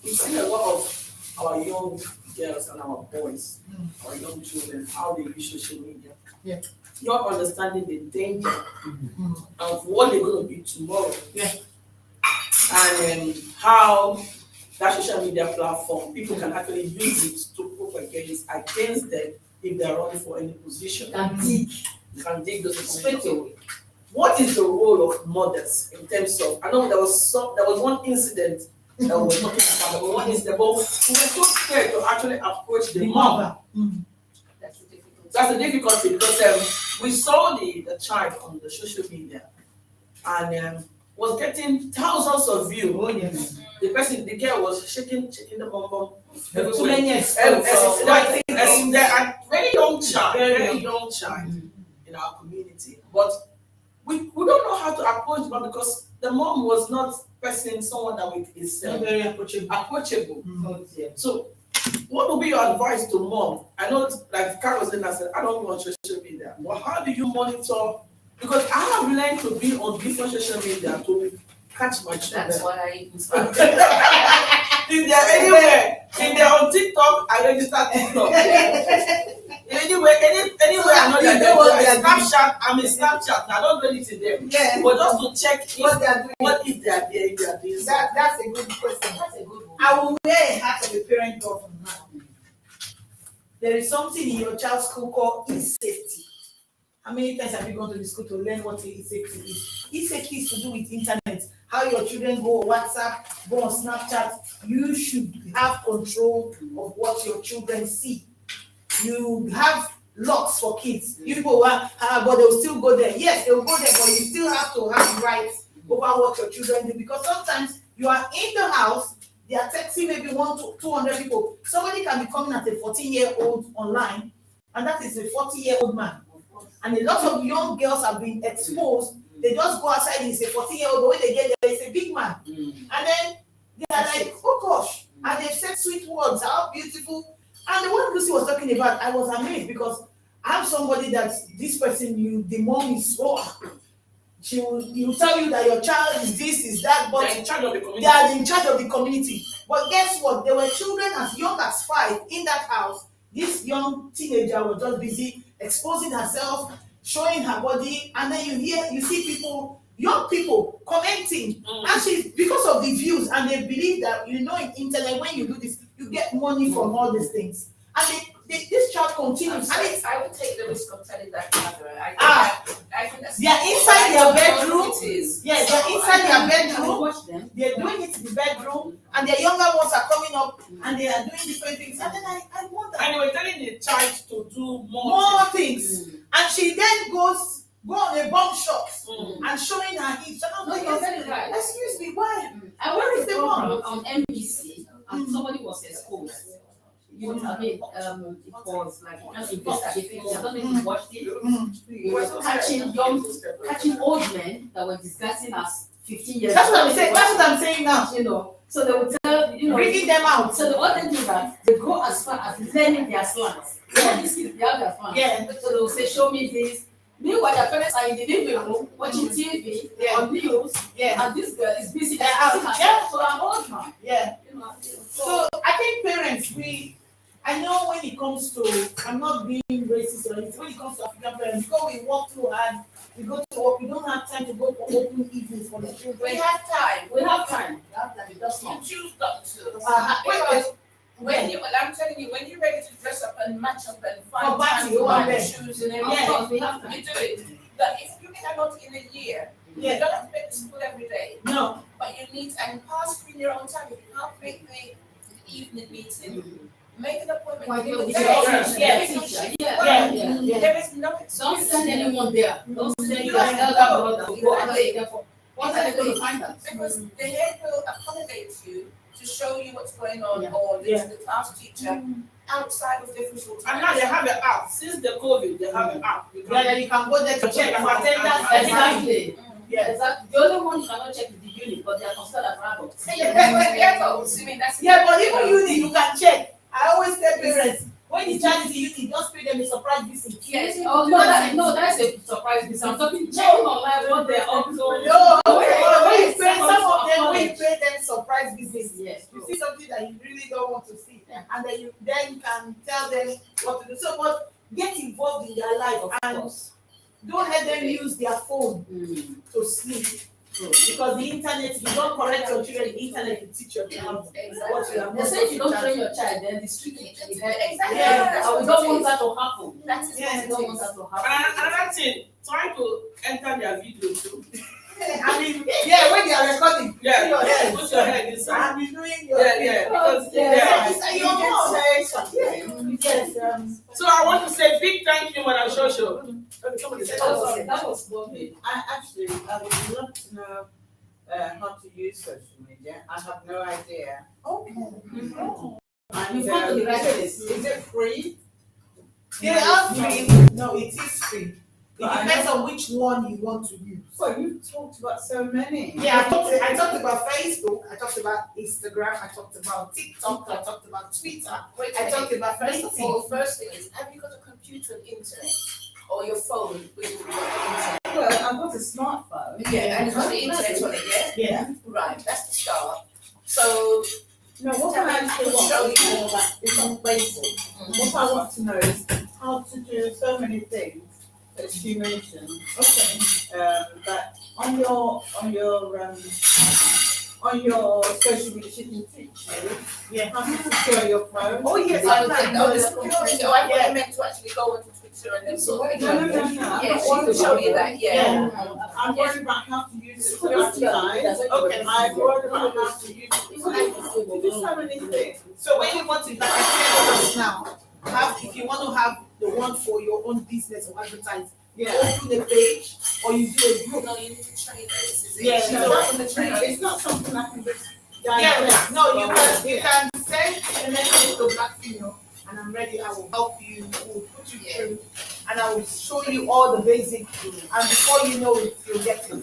S4: We've seen a lot of our young girls and our boys, our young children, how they use social media.
S1: Yeah.
S4: Not understanding the danger of what they're going to be tomorrow.
S1: Yeah.
S4: And how that social media platform, people can actually use it to propagate against them if they are running for any position. You can dig those straight away. What is the role of mothers in terms of? I know there was one incident that we were talking about, but one is the we were so scared to actually approach the mother. That's the difficulty because we saw the child on the social media and was getting thousands of views. Oh yes. The girl was shaking the bum.
S1: Too many
S4: They are very young child in our community. But we don't know how to approach them because the mom was not someone that is
S1: very approachable.
S4: So what would be your advice to mom? I know, like Caroline said, I don't want social media. But how do you monitor? Because I have learned to be on different social media to catch my children.
S2: That's why I inspired.
S4: If they're anywhere, if they're on TikTok, I register TikTok. Anywhere I'm not Snapchat, I'm a Snapchat. I don't really see them.
S1: Yeah.
S4: But just to check
S1: What they are doing.
S4: what if they are there, if they are doing
S1: That's a good question.
S2: That's a good one.
S1: I will wear a hat of a parent governor now. There is something in your child's school called e-safety. How many times have you gone to the school to learn what e-safety is? E-safety is to do with internet. How your children go on WhatsApp, go on Snapchat. You should have control of what your children see. You have locks for kids. People but they'll still go there. Yes, they'll go there, but you still have to have rights over what your children do. Because sometimes you are in the house, they are texting maybe 100 to 200 people. Somebody can be coming at a 14-year-old online, and that is a 40-year-old man. And a lot of young girls have been exposed. They just go outside and it's a 40-year-old, but when they get there, it's a big man. And then they are like, oh gosh. And they've said sweet words, how beautiful. And the one Lucy was talking about, I was amazed because I have somebody that this person, the mom is so, she will tell you that your child is this, is that, but
S4: they're in charge of the community.
S1: They are in charge of the community. But guess what? There were children as young as 5 in that house. This young teenager was just busy exposing herself, showing her body, and then you see people, young people commenting, and she's because of the views, and they believe that in internet when you do this, you get money from all these things, and this child continues. And
S2: I would take the risk of telling that mother. I think that's.
S1: They are inside their bedroom.
S2: It is.
S1: Yes, they are inside their bedroom.
S2: Watch them.
S1: They are doing it in the bedroom, and their younger ones are coming up, and they are doing different things. And then I wonder.
S4: And they were telling the child to do
S1: More things. And And she then go on a bum shot and showing her hips. And I'm
S8: No,
S1: like,
S8: you're very right.
S1: excuse me, why?
S8: I
S1: Where
S8: went
S1: is
S8: to
S1: the
S8: the
S1: one?
S8: program on NBC and somebody was exposed. You know, I mean, it was like an investigation. I don't know if you watched it. It was catching old men that were disguising as 15 years
S1: That's what I'm saying. That's what I'm saying now.
S8: You know, so they would tell, you know,
S1: Bringing them out.
S8: so the what they do that, they go as far as learning their slangs. Yeah, this is the other slangs.
S1: Yeah.
S8: So they will say, show me this. Meanwhile, their parents are in the living room watching TV on news,
S1: Yeah.
S8: and this girl is busy.
S1: They're out. Yeah.
S8: So I'm old man.
S1: Yeah.
S8: You know,
S1: So I think parents, I know when it comes to, I'm not being racist or anything, when it comes to African parents, because we work too hard, we go to work, we don't have time to go for open evenings for the children.
S2: We have time.
S8: we have time. It does
S2: You
S8: not.
S2: choose not to.
S1: Wait,
S2: When you, well, I'm telling you, when you're ready to dress up and match up and
S1: For
S2: find
S1: party,
S2: time
S1: you
S2: to
S1: want
S2: buy
S1: them.
S2: shoes and
S8: Of
S2: everything,
S8: course, we have time.
S2: you do it. But if you cannot in a year, you
S1: Yeah.
S2: don't have to make to school every day,
S1: No.
S2: but you need, and pass in your own time, if you can't make the evening meeting, make an appointment.
S8: Why
S2: with
S8: don't
S2: the
S8: you
S2: day.
S8: office?
S2: Yes.
S8: Yeah.
S2: There is no
S8: Don't
S2: excuse.
S8: send anyone there. Don't send your
S2: Yeah.
S8: elder brother. Go and
S2: Exactly.
S8: stay there for. What are they going to find out?
S2: Because the head will accommodate you to show you what's going on,
S8: Yeah.
S2: or
S1: Yeah.
S2: the class teacher outside of different school
S9: And now they have an app. Since the COVID, they have an app. You
S1: Yeah, you can go there to check for attendance.
S8: Exactly.
S1: Yeah.
S8: Exactly. The only one you cannot check is the unit, but they are considered as random.
S1: Yeah, but even you can check. I always tell parents, when the child is in uni, just pay them a surprise visit.
S2: Yes.
S8: Oh, no, that's a surprise. Because I'm talking checking online what they're up to.
S1: No, when you pay some of them, when you pay them surprise visits,
S8: Yes.
S1: you see something that you really don't want to see, and then you can tell them what to do. So, but get involved in their life
S8: Of
S1: and
S8: course.
S1: don't let them use their phone to sleep. Because the internet, you don't correct your children, the internet will teach your child what you are
S8: They say if you don't train your child, then the street will
S2: Exactly.
S1: Yeah.
S8: And we don't want that to happen.
S2: That is
S1: Yeah.
S8: We don't want that to happen.
S9: Another thing, try to enter their video too.
S1: I mean, yeah, when they are recording,
S9: Yeah,
S1: your head.
S9: put your head inside.
S1: I'll be doing your
S9: Yeah, because
S1: Yeah,
S9: yeah.
S1: it's your mom. Yes,
S9: So I want to say big thank you, Madam Shosho. Somebody say
S8: That was lovely.
S10: I would love to know how to use social media. I have no idea.
S1: Okay.
S10: And
S8: You've come to the right place.
S10: is it free?
S1: They are free. No, it is free. It depends on which one you want to use.
S10: Well, you've talked about so many.
S1: Yeah, I talked about Facebook, I talked about Instagram, I talked about TikTok, I talked about Twitter, I talked about
S2: First of
S1: LinkedIn.
S2: all, first thing is, have you got a computer and internet? Or your phone with the internet?
S10: Well, I've got a smartphone.
S2: Yeah, and it's got the internet on it, yeah?
S1: Yeah.
S2: Right, that's the start. So,
S10: No, what I actually want to know about is not basic. What I want to know is how to do so many things that you mentioned.
S1: Okay.
S10: That on your social media, she can teach you.
S1: Yeah.
S10: How to secure your phone.
S1: Oh, yes,
S2: I
S1: I
S2: would
S1: can.
S2: think, oh, the security, oh, I thought you meant to actually go onto Twitter and then sort of.
S10: No. I'm
S2: Yeah,
S10: not
S2: she
S10: worried
S2: could show
S10: about
S2: you
S10: that.
S2: that, yeah.
S10: I'm worried about how to use it.
S8: Security.
S10: Okay, I'm worried about how to use it. Do so many things.
S1: So when you want to, like I said just now, if you want to have the one for your own business or advertise, you open the page or you do a group.
S2: No, you need to train this.
S1: Yeah,
S2: No,
S1: so-
S2: that's on the training.
S10: It's not something I can just.
S1: Yeah, no, you can send a message to Black Female and I'm ready, I will help you, I will put you through and I will show you all the basic and before you know it, you'll get it.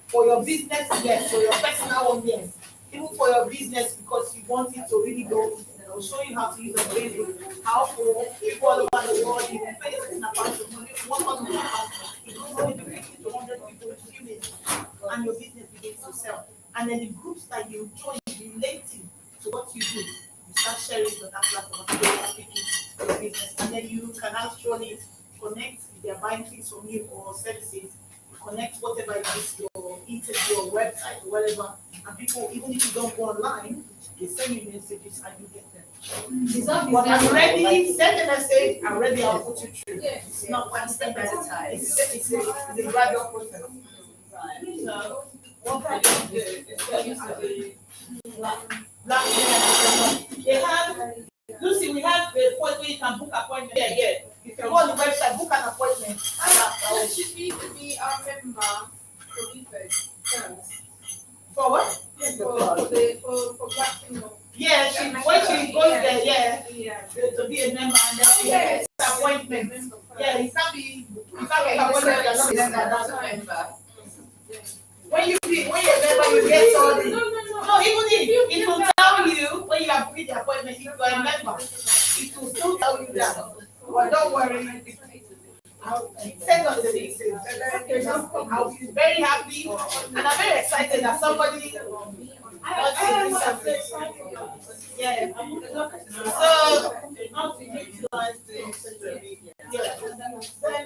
S1: For your business, yes, for your personal one, yes. Even for your business because you want it to really go, I will show you how to use the basic, how for people all over the world, you can pay a certain amount of money, 1,000 pounds, it goes only to 50 to 100 people in a few minutes and your business begins to sell. And then the groups that you join relating to what you do, you start sharing on that platform, people are speaking for your business, and then you can actually connect if they are buying things from you or services, connect whatever it is, your interview or website or whatever, and people, even if you don't go online, they send you messages and you get them.
S8: Is that
S1: But I'm
S8: business
S1: ready, send a message, I'm ready, I'll put you through.
S2: Yeah.
S1: It's not one step at a time, it's a gradual process.
S10: So, what I can do is go to the
S1: They have, Lucy, we have the, what we you can book appointment. Yeah. If you go on the website, book an appointment.
S10: She needs to be our member for BFEG first.
S1: For what?
S10: For Black Kingdom.
S1: Yeah, when she goes there,
S10: Yeah.
S1: to be a member and then she gets appointment. Yeah, it can't be appointment, you're not a member. When you're a member, you get all the. No, even if it will tell you when you have booked the appointment, if you're a member, it will still tell you that. But don't worry. I'll send us the details. I'll be very happy and I'm very excited that somebody yeah. So
S10: How to utilize the social media.
S1: yeah.
S10: Then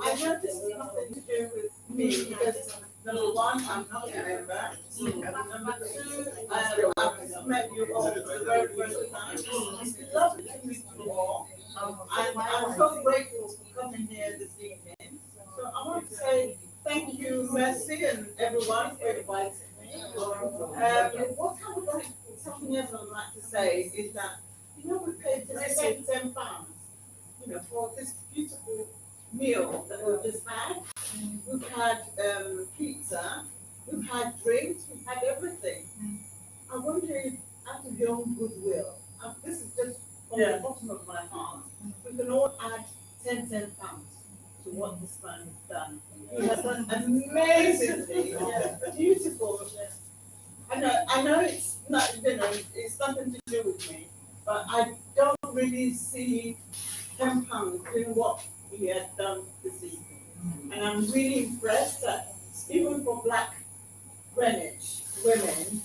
S10: I noticed nothing to do with me because number one, I'm not a member. Number two, I've met you all for the very first time. It's lovely to meet you all. I'm so grateful for coming here this evening. So I want to say thank you, Mercy, and everyone for inviting me. Something else I'd like to say is that, we paid just £10, for this beautiful meal that we've just had. We've had pizza, we've had drinks, we've had everything. I wonder if, out of your own goodwill, this is just from the bottom of my heart, we can all add £10 to what this man has done. He has done amazingly, beautiful. I know it's not, it's nothing to do with me, but I don't really see £10 doing what he has done this evening. And I'm really impressed that even for Black Greenwich women,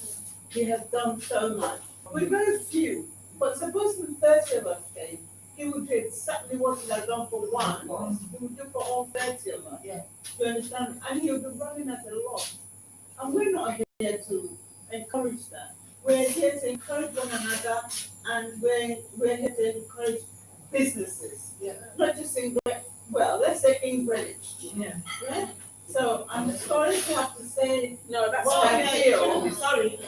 S10: he has done so much. We're very few, but supposing 30 of us came, he would do exactly what he has done for one, he would do for all 30 of us.
S1: Yeah.
S10: You understand? And he would be running at a loss. And we're not here to encourage that. We're here to encourage one another, and we're here to encourage businesses.
S1: Yeah.
S10: Not just let's say in Greenwich.
S1: Yeah.
S10: Right? So I'm sorry to have to say
S1: No, that's
S10: what
S1: fine.
S10: I feel,
S1: Sorry.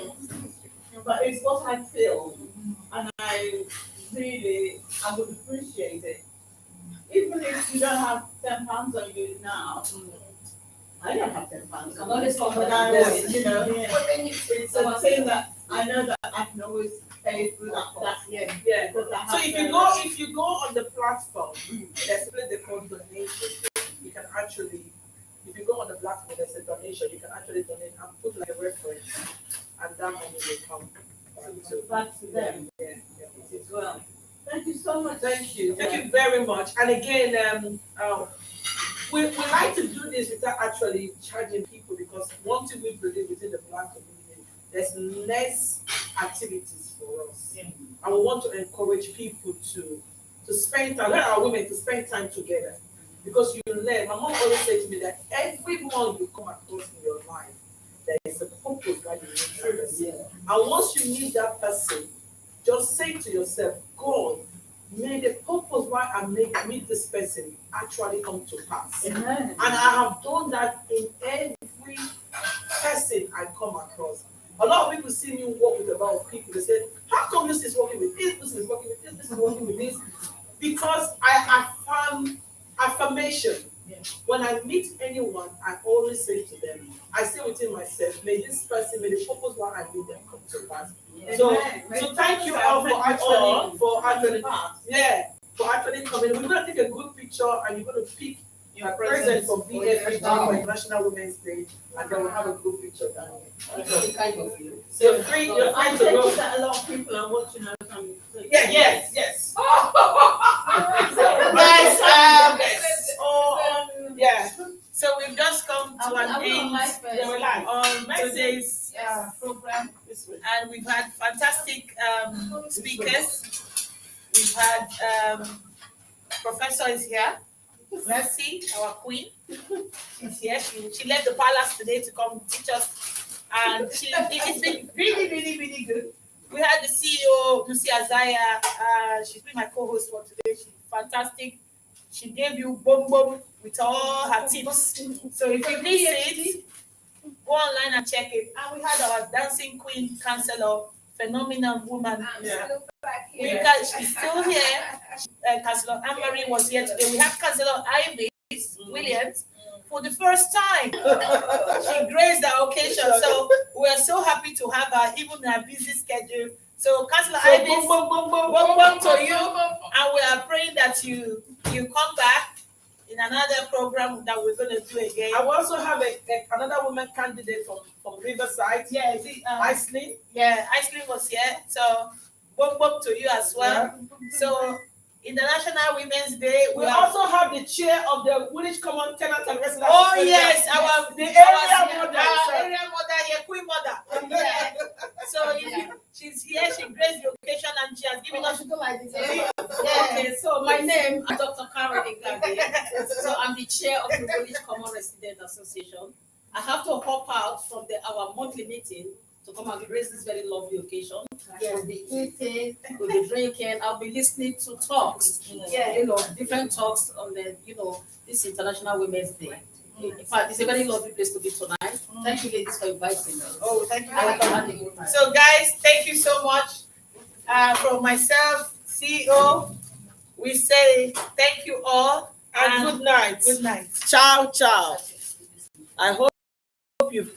S10: but it's what I feel, and I would appreciate it. Even if you don't have £10 on you now, I don't have £10. I'm always but I always, it's a thing that I know that I can always pay through that.
S9: Yeah.
S10: Because I have
S9: So if you go on the platform, there's a they call donation. You can actually, if you go on the platform, there's a donation. You can actually donate and put like a reference, and that money will come
S10: back to them.
S9: Yeah.
S10: As well. Thank you so much.
S9: Thank you very much. And again, we like to do this without actually charging people, because one thing we believe within the Black community, there's less activities for us.
S1: Yeah.
S9: And we want to encourage people to spend time, let our women to spend time together. Because you learn, my mom always said to me that every month you come across in your life, there is a purpose that you need that person. And once you meet that person, just say to yourself, God, may the purpose why I meet this person actually come to pass.
S10: Amen.
S9: And I have done that in every person I come across. A lot of people see me work with a lot of people. They say, how come this is working with this, this is working with this, this is working with this? Because I affirm affirmation.
S1: Yeah.
S9: When I meet anyone, I always say to them, I say within myself, may this person, may the purpose why I meet them come to pass. So thank you all for actually coming. We're going to take a good picture, and you're going to pick your present for BFEG for International Women's Day, and then we'll have a good picture down here. So you're free to
S10: I
S9: go.
S10: think that a lot of people are watching us on.
S9: Yes.
S1: Yes.
S9: Yeah.
S1: So we've just come to an end on today's program, and we've had fantastic speakers. We've had Professor is here, Mercy, our queen. She's here. She left the palace today to come teach us, and it's been really good. We had the CEO, Lucy Azaya. She's been my co-host for today. She's fantastic. She gave you boom with all her tips. So if you miss it, go online and check it. And we had our dancing queen counselor, phenomenal woman.
S7: Yeah.
S1: She's still here. Councillor Anne-Marie was here today. We have Councillor Ivy Williams for the first time. She graced the occasion, so we're so happy to have her, even in her busy schedule. So, Councillor Ivy, welcome to you, and we are praying that you come back in another program that we're going to do again.
S4: I will also have another woman candidate from Riverside.
S1: Yeah, is it,
S4: Iceland.
S1: Yeah, Iceland was here, so welcome to you as well. So, International Women's Day.
S4: We also have the chair of the Woolwich Common Tenant and Resident.
S1: Oh yes,
S4: the area mother.
S1: Area mother here, Queen Mother. Yeah. So she's here, she graced the occasion and she has given us.
S8: Okay, so my name is Dr. Karen Ingade. So I'm the chair of the Woolwich Common Resident Association. I have to hop out from our monthly meeting to come and grace this very lovely occasion. We'll be eating, we'll be drinking, I'll be listening to talks, different talks on this International Women's Day. In fact, it's a very lovely place to be tonight. Thank you, ladies, for inviting me.
S1: Oh, thank you.
S8: I
S1: So, guys, thank you so much. From myself, CEO, we say thank you all
S4: And good night.
S1: Good night.
S4: Ciao, ciao. I hope you've